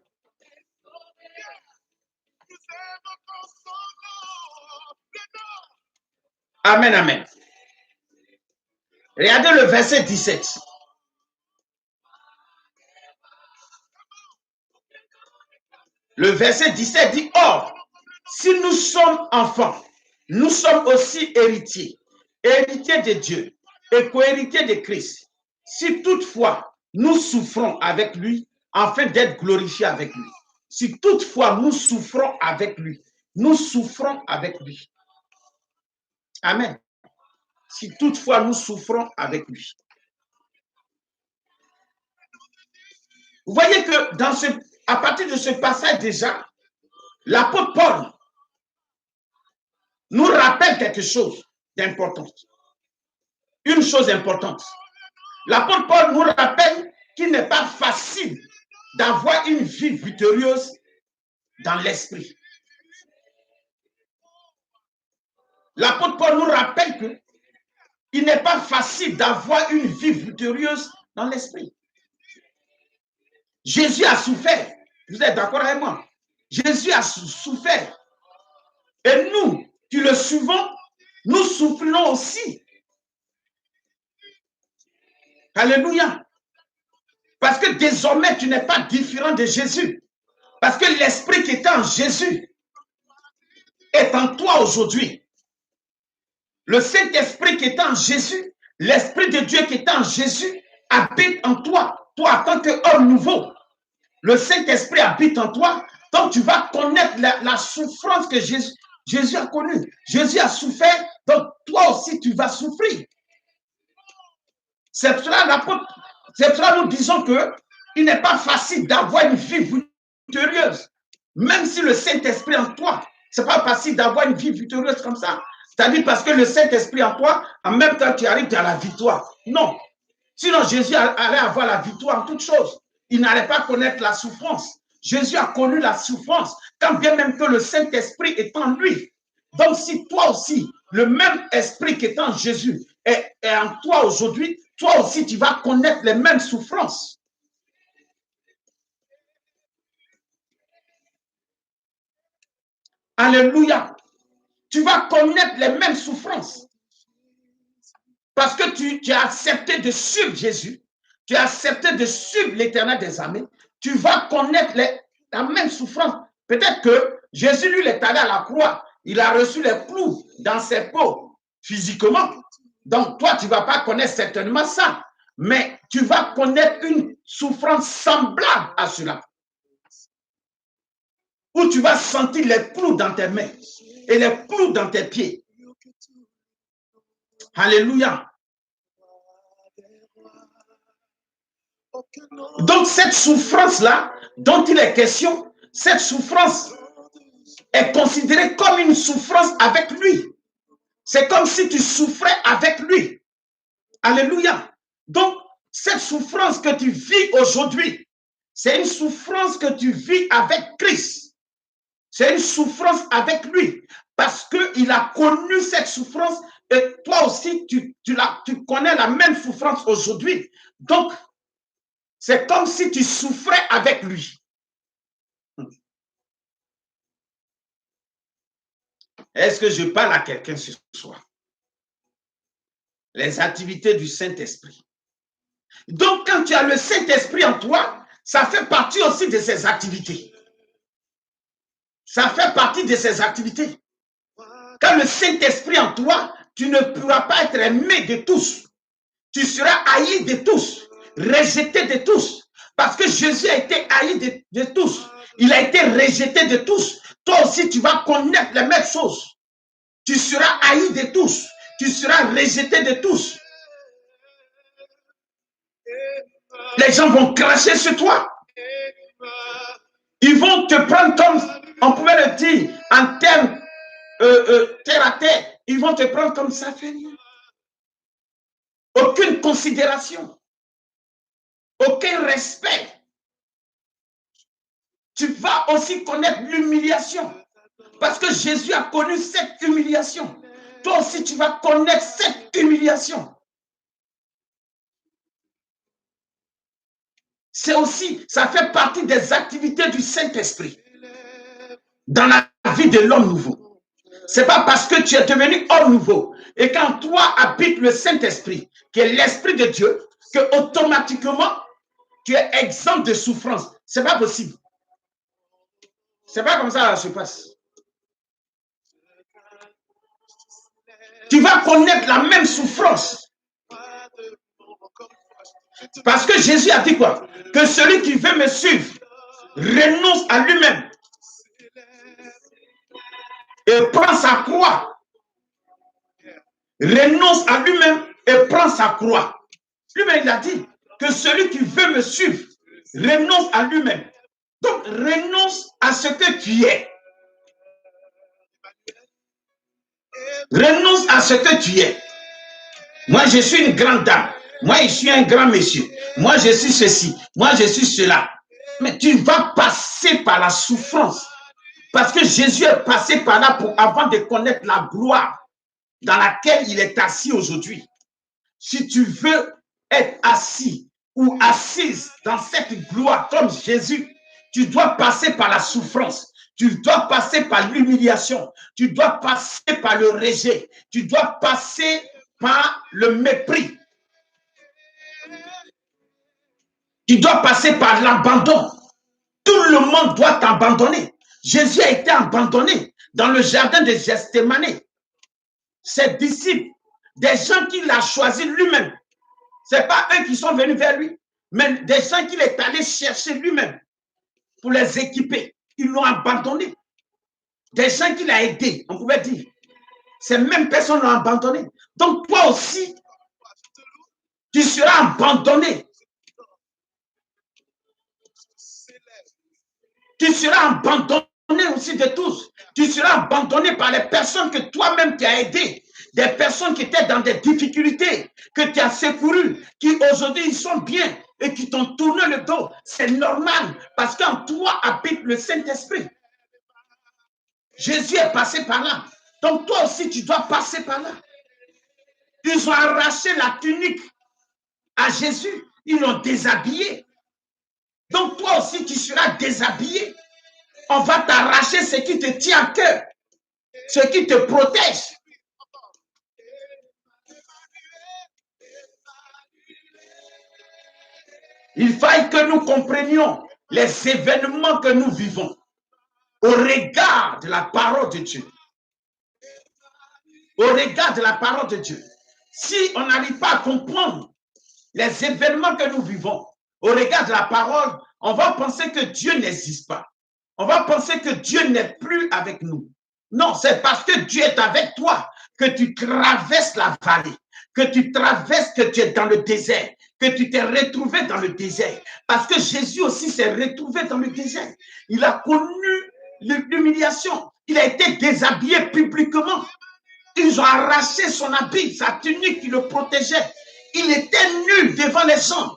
Amen, amen. Regardez le verset 17. Le verset 17 dit, « Or, si nous sommes enfants, nous sommes aussi héritiers, héritiers de Dieu et co-héritiers de Christ. Si toutefois nous souffrons avec lui, afin d'être glorifiés avec lui. » Si toutefois nous souffrons avec lui, nous souffrons avec lui. Amen. Si toutefois nous souffrons avec lui. Vous voyez que à partir de ce passage déjà, l'apôtre Paul nous rappelle quelque chose d'important. Une chose importante. L'apôtre Paul nous rappelle qu'il n'est pas facile d'avoir une vie victorieuse dans l'esprit. L'apôtre Paul nous rappelle qu'il n'est pas facile d'avoir une vie victorieuse dans l'esprit. Jésus a souffert. Vous êtes d'accord avec moi? Jésus a souffert. Et nous, qui le suivons, nous souffrons aussi. Alléluia. Parce que désormais, tu n'es pas différent de Jésus. Parce que l'esprit qui était en Jésus est en toi aujourd'hui. Le Saint-Esprit qui est en Jésus, l'Esprit de Dieu qui est en Jésus, habite en toi. Toi, en tant qu'homme nouveau, le Saint-Esprit habite en toi. Donc, tu vas connaître la souffrance que Jésus a connue. Jésus a souffert, donc toi aussi, tu vas souffrir. C'est pour cela nous disons qu'il n'est pas facile d'avoir une vie victorieuse. Même si le Saint-Esprit en toi, ce n'est pas facile d'avoir une vie victorieuse comme ça. C'est-à-dire parce que le Saint-Esprit en toi, en même temps, tu arrives à la victoire. Non. Sinon, Jésus allait avoir la victoire en toutes choses. Il n'allait pas connaître la souffrance. Jésus a connu la souffrance, quand bien même que le Saint-Esprit est en lui. Donc, si toi aussi, le même esprit qui est en Jésus est en toi aujourd'hui, toi aussi, tu vas connaître les mêmes souffrances. Alléluia. Tu vas connaître les mêmes souffrances. Parce que tu as accepté de suivre Jésus, tu as accepté de suivre l'Éternel des armées, tu vas connaître la même souffrance. Peut-être que Jésus, lui, est allé à la croix, il a reçu les clous dans ses peaux, physiquement. Donc, toi, tu ne vas pas connaître certainement ça, mais tu vas connaître une souffrance semblable à cela. Où tu vas sentir les clous dans tes mains et les clous dans tes pieds. Alléluia. Donc, cette souffrance-là, dont il est question, cette souffrance est considérée comme une souffrance avec lui. C'est comme si tu souffrais avec lui. Alléluia. Donc, cette souffrance que tu vis aujourd'hui, c'est une souffrance que tu vis avec Christ. C'est une souffrance avec lui. Parce qu'il a connu cette souffrance et toi aussi, tu connais la même souffrance aujourd'hui. Donc, c'est comme si tu souffrais avec lui. Est-ce que je parle à quelqu'un ce soir? Les activités du Saint-Esprit. Donc, quand tu as le Saint-Esprit en toi, ça fait partie aussi de ses activités. Ça fait partie de ses activités. Quand le Saint-Esprit en toi, tu ne pourras pas être aimé de tous. Tu seras haï de tous, rejeté de tous. Parce que Jésus a été haï de tous. Il a été rejeté de tous. Toi aussi, tu vas connaître les mêmes choses. Tu seras haï de tous. Tu seras rejeté de tous. Les gens vont cracher sur toi. Ils vont te prendre comme, on pouvait le dire, en termes terre à terre. Ils vont te prendre comme ça, fait rien. Aucune considération. Aucun respect. Tu vas aussi connaître l'humiliation. Parce que Jésus a connu cette humiliation. Toi aussi, tu vas connaître cette humiliation. C'est aussi, ça fait partie des activités du Saint-Esprit dans la vie de l'homme nouveau. C'est pas parce que tu es devenu homme nouveau et qu'en toi habite le Saint-Esprit, qui est l'Esprit de Dieu, que automatiquement tu es exempt de souffrance. C'est pas possible. C'est pas comme ça que ça se passe. Tu vas connaître la même souffrance. Parce que Jésus a dit quoi? Que celui qui veut me suivre renonce à lui-même et prend sa croix. Renonce à lui-même et prend sa croix. Lui-même, il a dit que celui qui veut me suivre renonce à lui-même. Donc, renonce à ce que tu es. Renonce à ce que tu es. Moi, je suis une grande dame. Moi, je suis un grand monsieur. Moi, je suis ceci. Moi, je suis cela. Mais tu vas passer par la souffrance. Parce que Jésus est passé par là avant de connaître la gloire dans laquelle il est assis aujourd'hui. Si tu veux être assis ou assise dans cette gloire comme Jésus, tu dois passer par la souffrance. Tu dois passer par l'humiliation. Tu dois passer par le rejet. Tu dois passer par le mépris. Tu dois passer par l'abandon. Tout le monde doit t'abandonner. Jésus a été abandonné dans le jardin de Gethsémani. Ses disciples, des gens qu'il a choisis lui-même. Ce n'est pas eux qui sont venus vers lui, mais des gens qu'il est allé chercher lui-même pour les équiper. Ils l'ont abandonné. Des gens qu'il a aidés, on pouvait dire. Ces mêmes personnes l'ont abandonné. Donc toi aussi, tu seras abandonné. Tu seras abandonné aussi de tous. Tu seras abandonné par les personnes que toi-même tu as aidées. Des personnes qui étaient dans des difficultés, que tu as secourues, qui aujourd'hui ils sont bien et qui t'ont tourné le dos. C'est normal parce qu'en toi habite le Saint-Esprit. Jésus est passé par là. Donc toi aussi tu dois passer par là. Ils ont arraché la tunique à Jésus. Ils l'ont déshabillé. Donc toi aussi tu seras déshabillé. On va t'arracher ce qui te tient à cœur, ce qui te protège. Il faille que nous comprenions les événements que nous vivons au regard de la parole de Dieu. Au regard de la parole de Dieu. Si on n'arrive pas à comprendre les événements que nous vivons au regard de la parole, on va penser que Dieu n'existe pas. On va penser que Dieu n'est plus avec nous. Non, c'est parce que Dieu est avec toi que tu traverses la vallée, que tu traverses, que tu es dans le désert, que tu t'es retrouvé dans le désert. Parce que Jésus aussi s'est retrouvé dans le désert. Il a connu l'humiliation. Il a été déshabillé publiquement. Ils ont arraché son habit, sa tunique qui le protégeait. Il était nu devant les gens.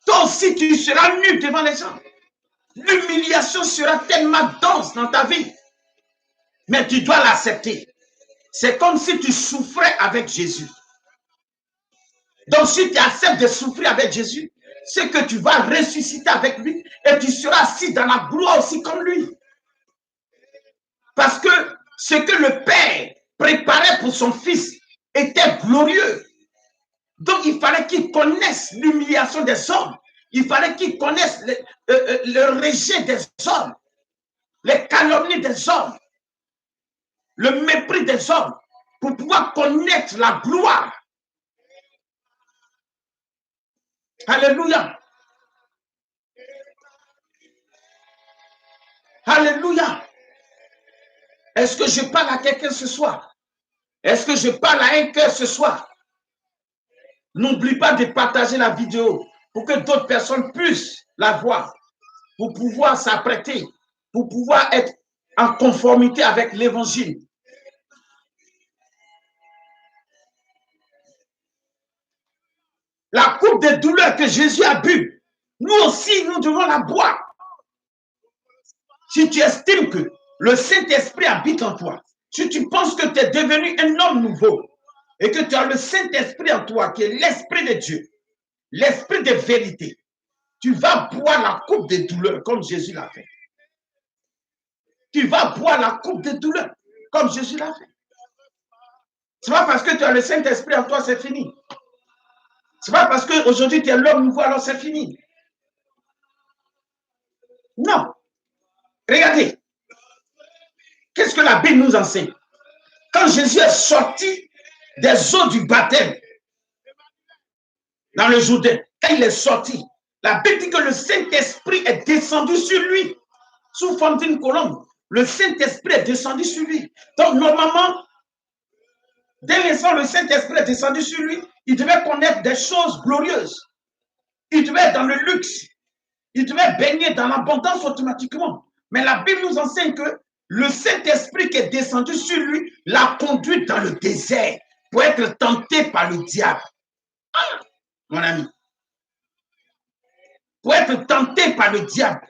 Toi aussi, tu seras nu devant les gens. L'humiliation sera tellement dense dans ta vie. Mais tu dois l'accepter. C'est comme si tu souffrais avec Jésus. Donc, si tu acceptes de souffrir avec Jésus, c'est que tu vas ressusciter avec lui et tu seras assis dans la gloire aussi comme lui. Parce que ce que le Père préparait pour son Fils était glorieux. Donc, il fallait qu'il connaisse l'humiliation des hommes. Il fallait qu'il connaisse le rejet des hommes, les calomnies des hommes, le mépris des hommes, pour pouvoir connaître la gloire. Alléluia. Alléluia. Est-ce que je parle à quelqu'un ce soir? Est-ce que je parle à un cœur ce soir? N'oublie pas de partager la vidéo pour que d'autres personnes puissent la voir, pour pouvoir s'apprêter, pour pouvoir être en conformité avec l'évangile. La coupe de douleur que Jésus a bu, nous aussi, nous devons la boire. Si tu estimes que le Saint-Esprit habite en toi, si tu penses que tu es devenu un homme nouveau et que tu as le Saint-Esprit en toi, qui est l'Esprit de Dieu, l'Esprit de vérité, tu vas boire la coupe de douleur comme Jésus l'a fait. Tu vas boire la coupe de douleur comme Jésus l'a fait. Ce n'est pas parce que tu as le Saint-Esprit en toi, c'est fini. Ce n'est pas parce qu'aujourd'hui tu es l'homme nouveau, alors c'est fini. Non. Regardez. Qu'est-ce que la Bible nous enseigne? Quand Jésus est sorti des eaux du baptême dans le Jourdain, quand il est sorti, la Bible dit que le Saint-Esprit est descendu sur lui sous forme d'une colombe. Le Saint-Esprit est descendu sur lui. Donc, normalement, dès l'instant où le Saint-Esprit est descendu sur lui, il devait connaître des choses glorieuses. Il devait être dans le luxe. Il devait baigner dans l'abondance automatiquement. Mais la Bible nous enseigne que le Saint-Esprit qui est descendu sur lui l'a conduit dans le désert pour être tenté par le diable. Ah, mon ami. Pour être tenté par le diable.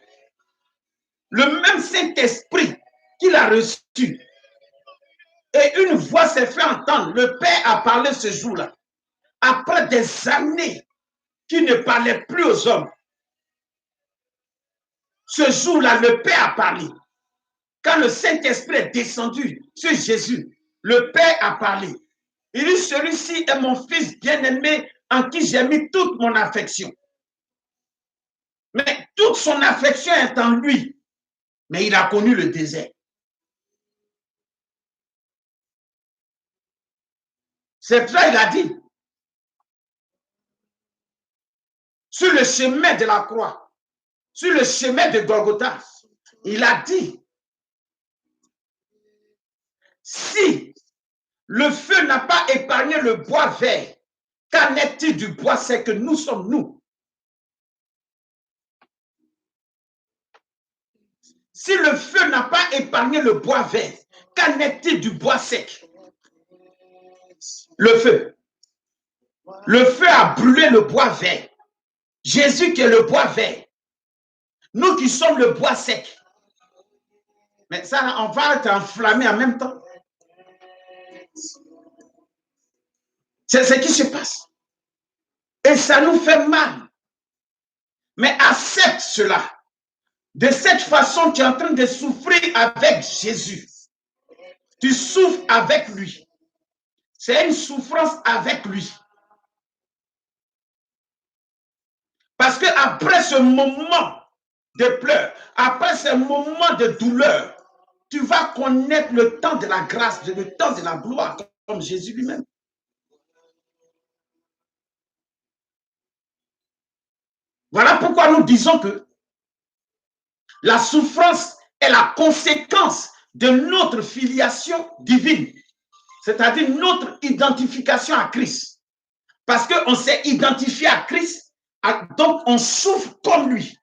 Le même Saint-Esprit qu'il a reçu. Et une voix s'est fait entendre. Le Père a parlé ce jour-là. Après des années qu'il ne parlait plus aux hommes. Ce jour-là, le Père a parlé. Quand le Saint-Esprit est descendu sur Jésus, le Père a parlé. Il dit, celui-ci est mon fils bien-aimé en qui j'ai mis toute mon affection. Mais toute son affection est en lui. Mais il a connu le désert. C'est pour ça qu'il a dit, sur le chemin de la croix, sur le chemin de Golgotha, il a dit, si le feu n'a pas épargné le bois vert, qu'en est-il du bois sec que nous sommes nous? Si le feu n'a pas épargné le bois vert, qu'en est-il du bois sec? Le feu. Le feu a brûlé le bois vert. Jésus qui est le bois vert. Nous qui sommes le bois sec. Mais ça, on va être enflammé en même temps. C'est ce qui se passe. Et ça nous fait mal. Mais accepte cela. De cette façon, tu es en train de souffrir avec Jésus. Tu souffres avec lui. C'est une souffrance avec lui. Parce qu'après ce moment de pleurs, après ce moment de douleur, tu vas connaître le temps de la grâce, le temps de la gloire, comme Jésus lui-même. Voilà pourquoi nous disons que la souffrance est la conséquence de notre filiation divine, c'est-à-dire notre identification à Christ. Parce qu'on s'est identifié à Christ, donc on souffre comme lui.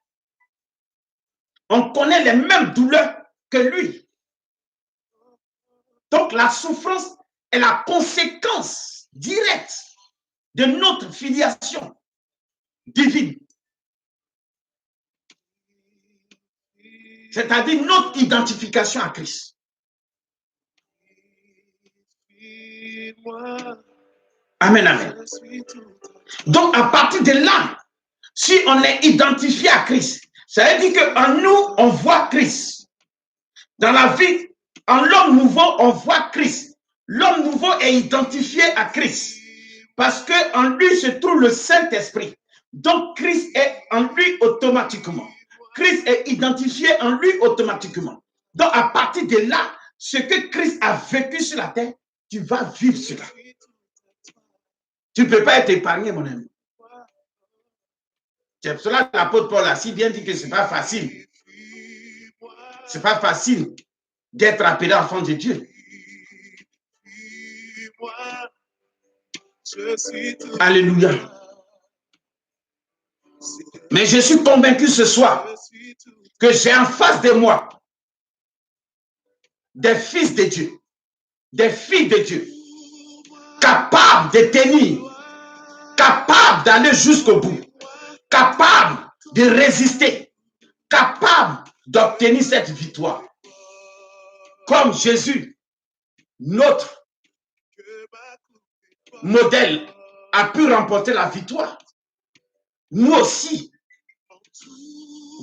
On connaît les mêmes douleurs que lui. Donc la souffrance est la conséquence directe de notre filiation divine. C'est-à-dire notre identification à Christ. Amen, amen. Donc, à partir de là, si on est identifié à Christ, ça veut dire qu'en nous, on voit Christ. Dans la vie, en l'homme nouveau, on voit Christ. L'homme nouveau est identifié à Christ. Parce qu'en lui se trouve le Saint-Esprit. Donc, Christ est en lui automatiquement. Christ est identifié en lui automatiquement. Donc, à partir de là, ce que Christ a vécu sur la terre, tu vas vivre cela. Tu ne peux pas être épargné, mon ami. C'est pour cela que l'apôtre Paul a si bien dit que ce n'est pas facile. Ce n'est pas facile d'être appelé enfant de Dieu. Alléluia. Mais je suis convaincu ce soir que j'ai en face de moi des fils de Dieu, des filles de Dieu, capables de tenir, capables d'aller jusqu'au bout, capables de résister, capables d'obtenir cette victoire. Comme Jésus, notre modèle, a pu remporter la victoire. Nous aussi,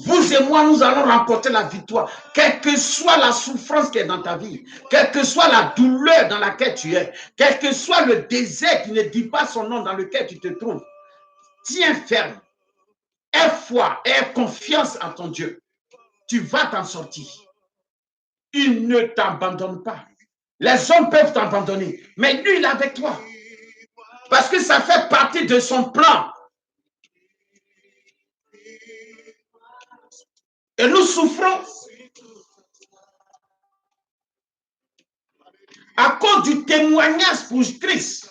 vous et moi, nous allons remporter la victoire. Quelle que soit la souffrance qui est dans ta vie, quelle que soit la douleur dans laquelle tu es, quel que soit le désert qui ne dit pas son nom dans lequel tu te trouves, tiens ferme, aie foi, aie confiance en ton Dieu. Tu vas t'en sortir. Il ne t'abandonne pas. Les hommes peuvent t'abandonner, mais lui, il est avec toi. Parce que ça fait partie de son plan. Et nous souffrons à cause du témoignage pour Christ.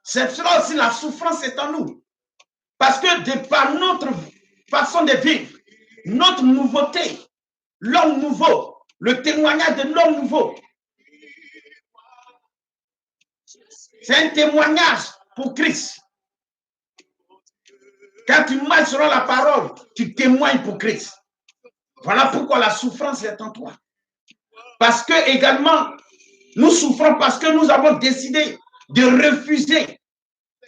C'est cela aussi, la souffrance est en nous. Parce que de par notre façon de vivre, notre nouveauté, l'homme nouveau, le témoignage de l'homme nouveau, c'est un témoignage pour Christ. Quand tu marches selon la parole, tu témoignes pour Christ. Voilà pourquoi la souffrance est en toi. Parce que également, nous souffrons parce que nous avons décidé de refuser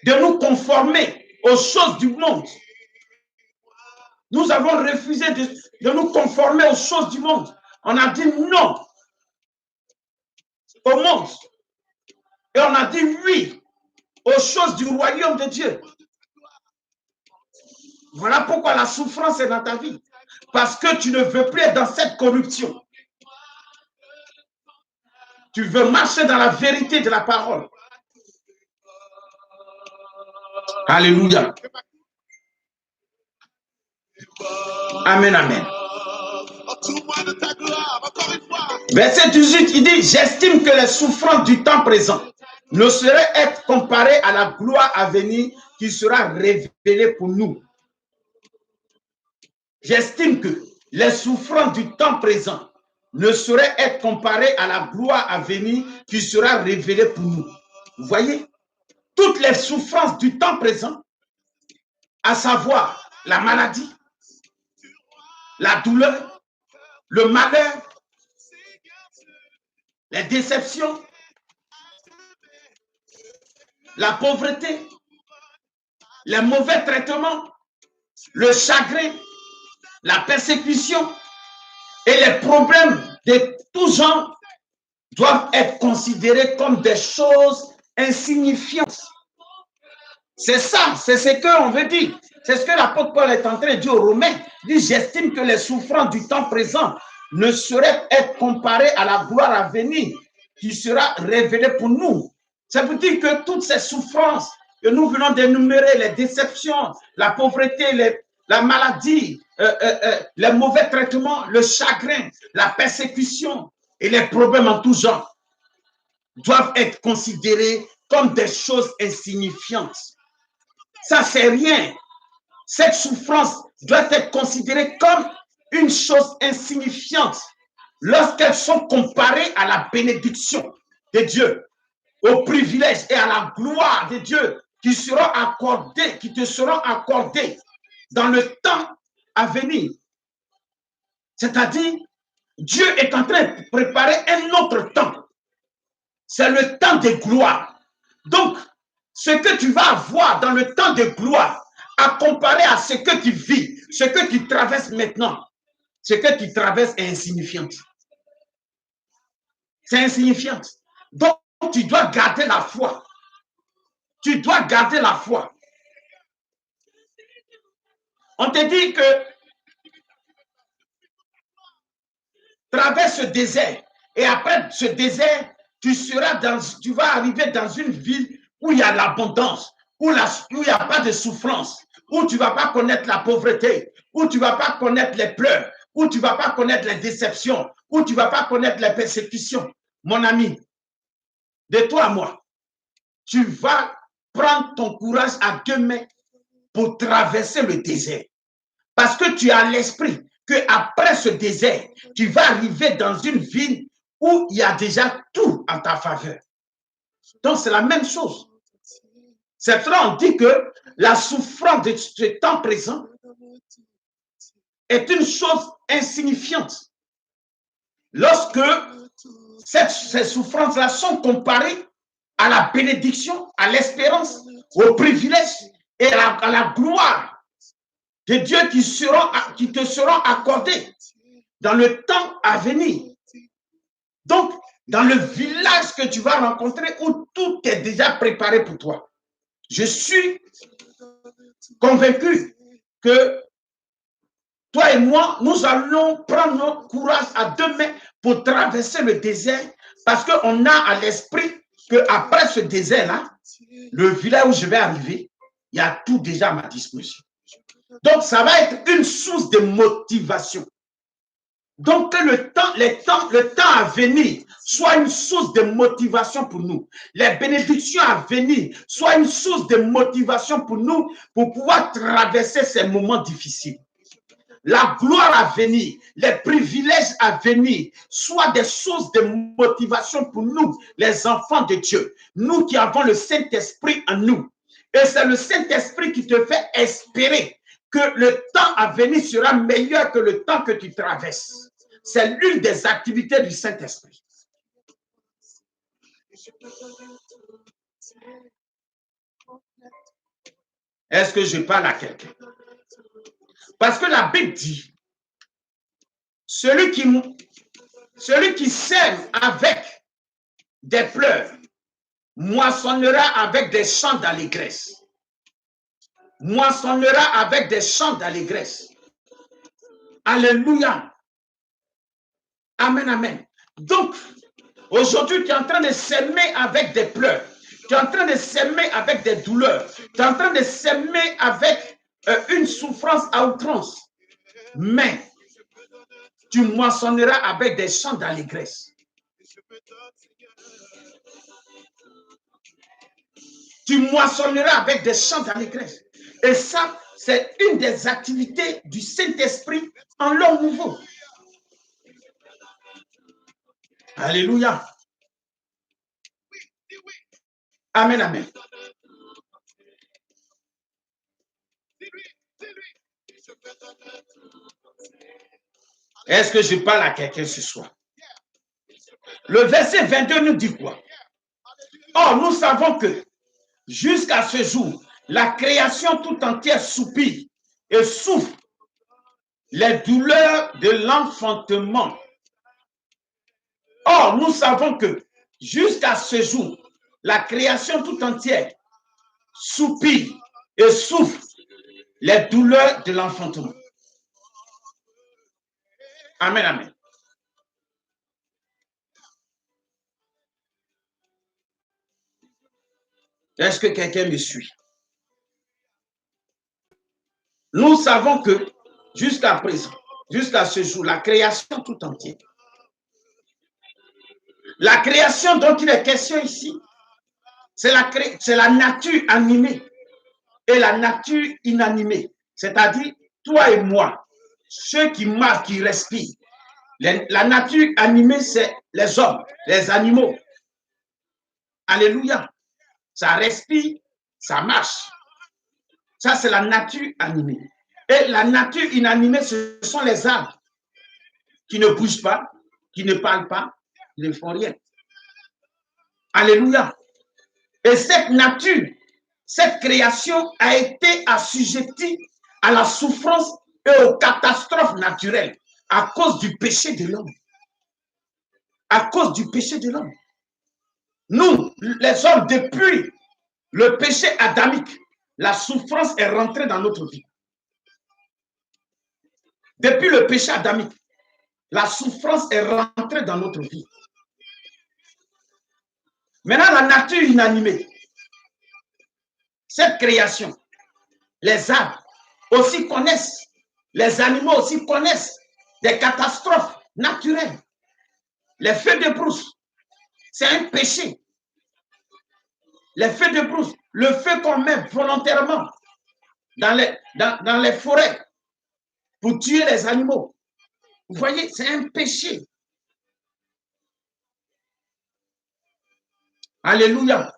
de nous conformer aux choses du monde. Nous avons refusé de nous conformer aux choses du monde. On a dit non au monde. Et on a dit oui aux choses du royaume de Dieu. Voilà pourquoi la souffrance est dans ta vie. Parce que tu ne veux plus être dans cette corruption. Tu veux marcher dans la vérité de la parole. Alléluia. Amen, amen. Verset 18, il dit, j'estime que les souffrances du temps présent ne sauraient être comparées à la gloire à venir qui sera révélée pour nous. J'estime que les souffrances du temps présent ne sauraient être comparées à la gloire à venir qui sera révélée pour nous. Vous voyez, toutes les souffrances du temps présent, à savoir la maladie, la douleur, le malheur, les déceptions, la pauvreté, les mauvais traitements, le chagrin, la persécution et les problèmes de tout genre doivent être considérés comme des choses insignifiantes. C'est ça, c'est ce qu'on veut dire. C'est ce que l'apôtre Paul est en train de dire aux Romains. Il dit, j'estime que les souffrances du temps présent ne sauraient être comparées à la gloire à venir qui sera révélée pour nous. Ça veut dire que toutes ces souffrances que nous venons d'énumérer, les déceptions, la pauvreté, la maladie, les mauvais traitements, le chagrin, la persécution et les problèmes en tout genre doivent être considérés comme des choses insignifiantes. Ça, c'est rien. Cette souffrance doit être considérée comme une chose insignifiante lorsqu'elles sont comparées à la bénédiction de Dieu, au privilège et à la gloire de Dieu qui seront accordés, qui te seront accordés dans le temps à venir. C'est-à-dire, Dieu est en train de préparer un autre temps. C'est le temps de gloire. Donc, ce que tu vas avoir dans le temps de gloire, à comparer à ce que tu vis, ce que tu traverses maintenant, ce que tu traverses est insignifiant. C'est insignifiant. Donc, tu dois garder la foi. Tu dois garder la foi. On te dit que traverse ce désert et après ce désert, tu vas arriver dans une ville où il y a l'abondance, où il n'y a pas de souffrance, où tu ne vas pas connaître la pauvreté, où tu ne vas pas connaître les pleurs, où tu ne vas pas connaître les déceptions, où tu ne vas pas connaître les persécutions. Mon ami, de toi à moi, tu vas prendre ton courage à 2 mains pour traverser le désert. Parce que tu as l'esprit qu'après ce désert, tu vas arriver dans une ville où il y a déjà tout en ta faveur. Donc, c'est la même chose. C'est pourquoi on dit que la souffrance de ce temps présent est une chose insignifiante. Lorsque ces souffrances-là sont comparées à la bénédiction, à l'espérance, au privilège et à la gloire de Dieu qui te seront accordés dans le temps à venir. Donc, dans le village que tu vas rencontrer où tout est déjà préparé pour toi. Je suis convaincu que toi et moi, nous allons prendre notre courage à deux mains pour traverser le désert parce qu'on a à l'esprit qu'après ce désert-là, le village où je vais arriver, il y a tout déjà à ma disposition. Donc, ça va être une source de motivation. Donc, que le temps à venir soit une source de motivation pour nous. Les bénédictions à venir soient une source de motivation pour nous pour pouvoir traverser ces moments difficiles. La gloire à venir, les privilèges à venir soient des sources de motivation pour nous, les enfants de Dieu. Nous qui avons le Saint-Esprit en nous. Et c'est le Saint-Esprit qui te fait espérer que le temps à venir sera meilleur que le temps que tu traverses. C'est l'une des activités du Saint-Esprit. Est-ce que je parle à quelqu'un? Parce que la Bible dit, celui qui sème avec des pleurs moissonnera avec des chants d'allégresse. Moissonnera avec des chants d'allégresse. Alléluia. Amen, amen. Donc, aujourd'hui, tu es en train de s'aimer avec des pleurs. Tu es en train de s'aimer avec des douleurs. Tu es en train de s'aimer avec une souffrance à outrance. Mais tu moissonneras avec des chants d'allégresse. Tu moissonneras avec des chants d'allégresse. Et ça, c'est une des activités du Saint-Esprit en l'homme nouveau. Alléluia. Amen, amen. Est-ce que je parle à quelqu'un ce soir? Le verset 22 nous dit quoi? Or, nous savons que jusqu'à ce jour, la création tout entière soupire et souffre les douleurs de l'enfantement. Or, nous savons que jusqu'à ce jour, la création tout entière soupire et souffre les douleurs de l'enfantement. Amen, amen. Est-ce que quelqu'un me suit? Nous savons que jusqu'à présent, jusqu'à ce jour, la création tout entière, la création dont il est question ici, c'est la nature animée et la nature inanimée. C'est-à-dire, toi et moi, ceux qui marchent, qui respirent. La nature animée, c'est les hommes, les animaux. Alléluia. Ça respire, ça marche. Ça, c'est la nature animée. Et la nature inanimée, ce sont les arbres qui ne bougent pas, qui ne parlent pas, qui ne font rien. Alléluia. Et cette nature, cette création a été assujettie à la souffrance et aux catastrophes naturelles à cause du péché de l'homme. À cause du péché de l'homme. Nous, les hommes, depuis le péché adamique, la souffrance est rentrée dans notre vie. Depuis le péché adamique, la souffrance est rentrée dans notre vie. Maintenant, la nature inanimée, cette création, les arbres aussi connaissent, les animaux aussi connaissent des catastrophes naturelles. Les feux de brousse, c'est un péché. Les feux de brousse, le feu qu'on met volontairement dans les forêts, pour tuer les animaux. Vous voyez, c'est un péché. Alléluia.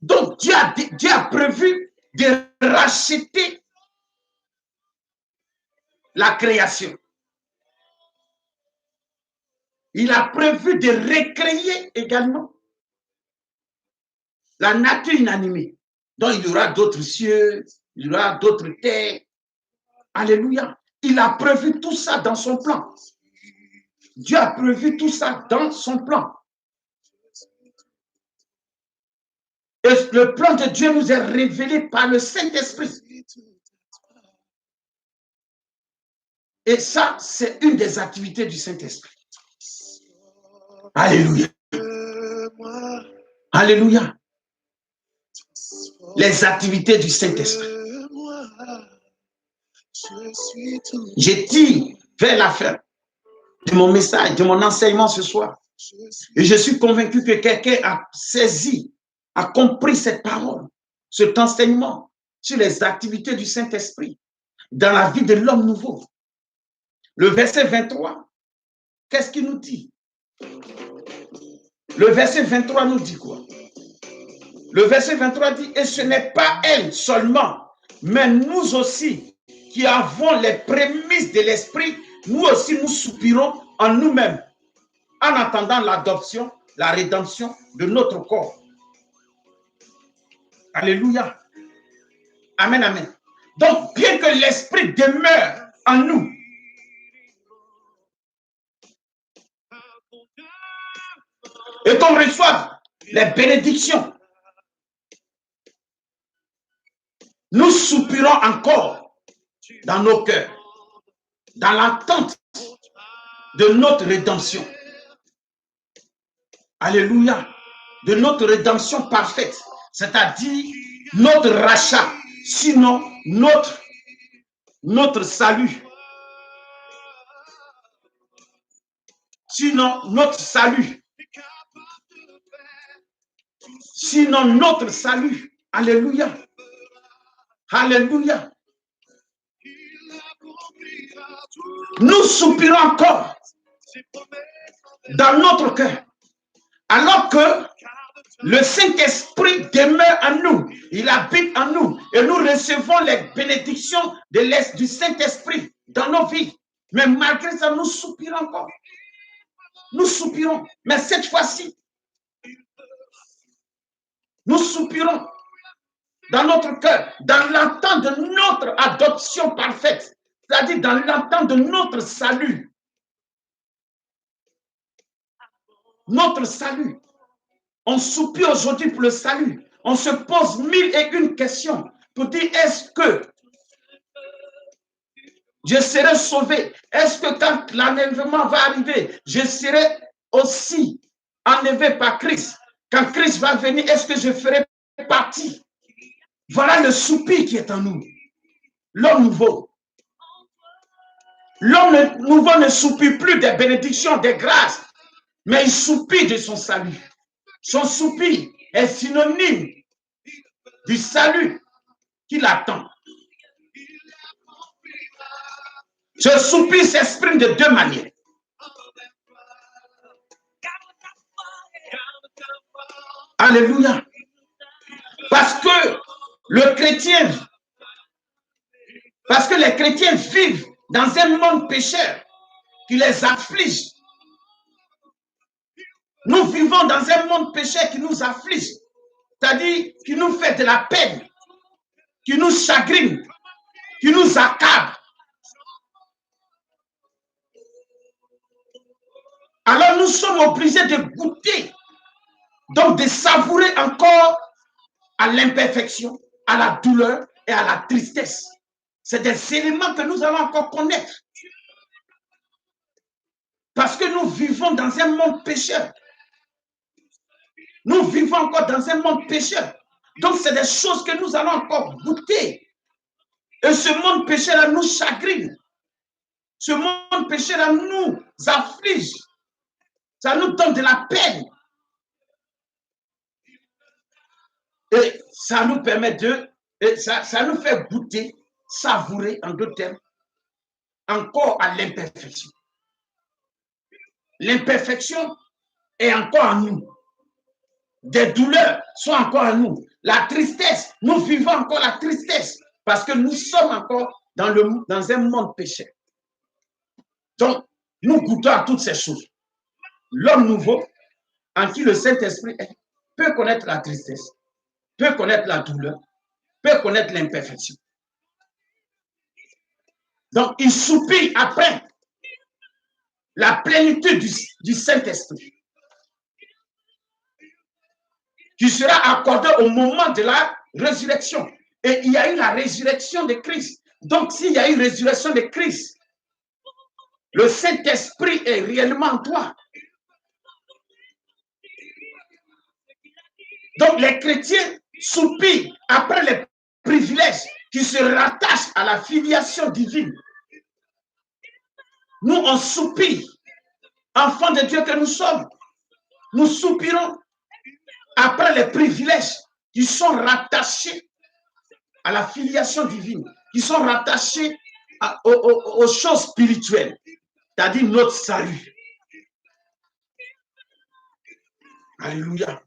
Donc, Dieu a prévu de racheter la création. Il a prévu de recréer également la nature inanimée. Donc, il y aura d'autres cieux, il y aura d'autres terres. Alléluia. Il a prévu tout ça dans son plan. Dieu a prévu tout ça dans son plan. Et le plan de Dieu nous est révélé par le Saint-Esprit. Et ça, c'est une des activités du Saint-Esprit. Alléluia. Alléluia. Les activités du Saint-Esprit. Je tire vers la fin de mon message, de mon enseignement ce soir. Et je suis convaincu que quelqu'un a saisi, a compris cette parole, cet enseignement sur les activités du Saint-Esprit dans la vie de l'homme nouveau. Le verset 23, qu'est-ce qu'il nous dit? Le verset 23 nous dit quoi? Le verset 23 dit, et ce n'est pas elle seulement, mais nous aussi qui avons les prémices de l'esprit, nous aussi nous soupirons en nous-mêmes, en attendant l'adoption, la rédemption de notre corps. Alléluia. Amen, amen. Donc, bien que l'esprit demeure en nous, et qu'on reçoive les bénédictions, nous soupirons encore dans nos cœurs, dans l'attente de notre rédemption. Alléluia. De notre rédemption parfaite, c'est-à-dire notre rachat, sinon notre salut. Sinon notre salut. Sinon notre salut. Alléluia. Alléluia. Nous soupirons encore dans notre cœur. Alors que le Saint-Esprit demeure en nous, il habite en nous et nous recevons les bénédictions de l'Est du Saint-Esprit dans nos vies. Mais malgré ça, nous soupirons encore. Nous soupirons. Mais cette fois-ci, nous soupirons dans notre cœur, dans l'attente de notre adoption parfaite, c'est-à-dire dans l'attente de notre salut. Notre salut. On soupire aujourd'hui pour le salut. On se pose 1001 questions pour dire, est-ce que je serai sauvé? Est-ce que quand l'enlèvement va arriver, je serai aussi enlevé par Christ? Quand Christ va venir, est-ce que je ferai partie? Voilà le soupir qui est en nous. L'homme nouveau. L'homme nouveau ne soupire plus des bénédictions, des grâces, mais il soupire de son salut. Son soupir est synonyme du salut qu'il attend. Ce soupir s'exprime de deux manières. Alléluia. Parce que les chrétiens vivent dans un monde pécheur qui les afflige. Nous vivons dans un monde pécheur qui nous afflige, c'est-à-dire qui nous fait de la peine, qui nous chagrine, qui nous accable. Alors nous sommes obligés de goûter, donc de savourer encore à l'imperfection, à la douleur et à la tristesse. C'est des éléments que nous allons encore connaître. Parce que nous vivons dans un monde pécheur. Nous vivons encore dans un monde pécheur. Donc, c'est des choses que nous allons encore goûter. Et ce monde pécheur-là nous chagrine. Ce monde pécheur-là nous afflige. Ça nous donne de la peine. Et ça nous permet ça nous fait goûter, savourer, en d'autres termes, encore à l'imperfection. L'imperfection est encore en nous. Des douleurs sont encore en nous. La tristesse, nous vivons encore la tristesse parce que nous sommes encore dans un monde péché. Donc, nous goûtons à toutes ces choses. L'homme nouveau, en qui le Saint-Esprit est, peut connaître la tristesse, peut connaître la douleur, peut connaître l'imperfection. Donc, il soupire après la plénitude du Saint-Esprit qui sera accordée au moment de la résurrection. Et il y a eu la résurrection de Christ. Donc, s'il y a eu résurrection de Christ, le Saint-Esprit est réellement en toi. Donc, les chrétiens soupirent après les privilèges qui se rattachent à la filiation divine. Nous, on soupire, enfants de Dieu que nous sommes. Nous soupirons après les privilèges qui sont rattachés à la filiation divine, qui sont rattachés aux choses spirituelles, c'est-à-dire notre salut. Alléluia.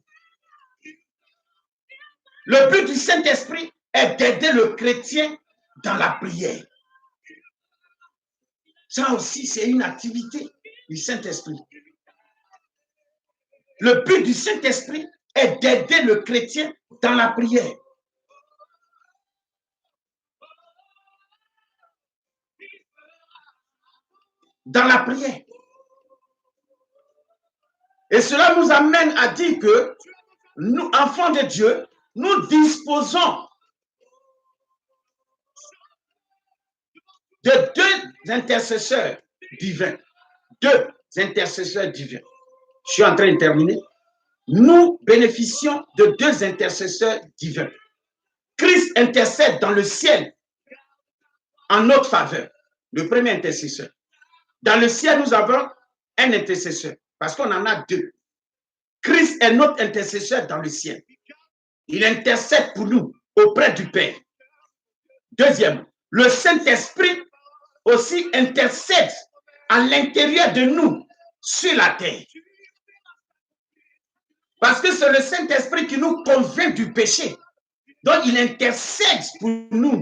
Le but du Saint-Esprit est d'aider le chrétien dans la prière. Ça aussi, c'est une activité du Saint-Esprit. Le but du Saint-Esprit est d'aider le chrétien dans la prière. Dans la prière. Et cela nous amène à dire que nous, enfants de Dieu, nous disposons de deux intercesseurs divins. Deux intercesseurs divins. Je suis en train de terminer. Nous bénéficions de deux intercesseurs divins. Christ intercède dans le ciel en notre faveur. Le premier intercesseur. Dans le ciel, nous avons un intercesseur parce qu'on en a deux. Christ est notre intercesseur dans le ciel. Il intercède pour nous auprès du Père. Deuxième, le Saint-Esprit aussi intercède à l'intérieur de nous sur la terre. Parce que c'est le Saint-Esprit qui nous convainc du péché. Donc, il intercède pour nous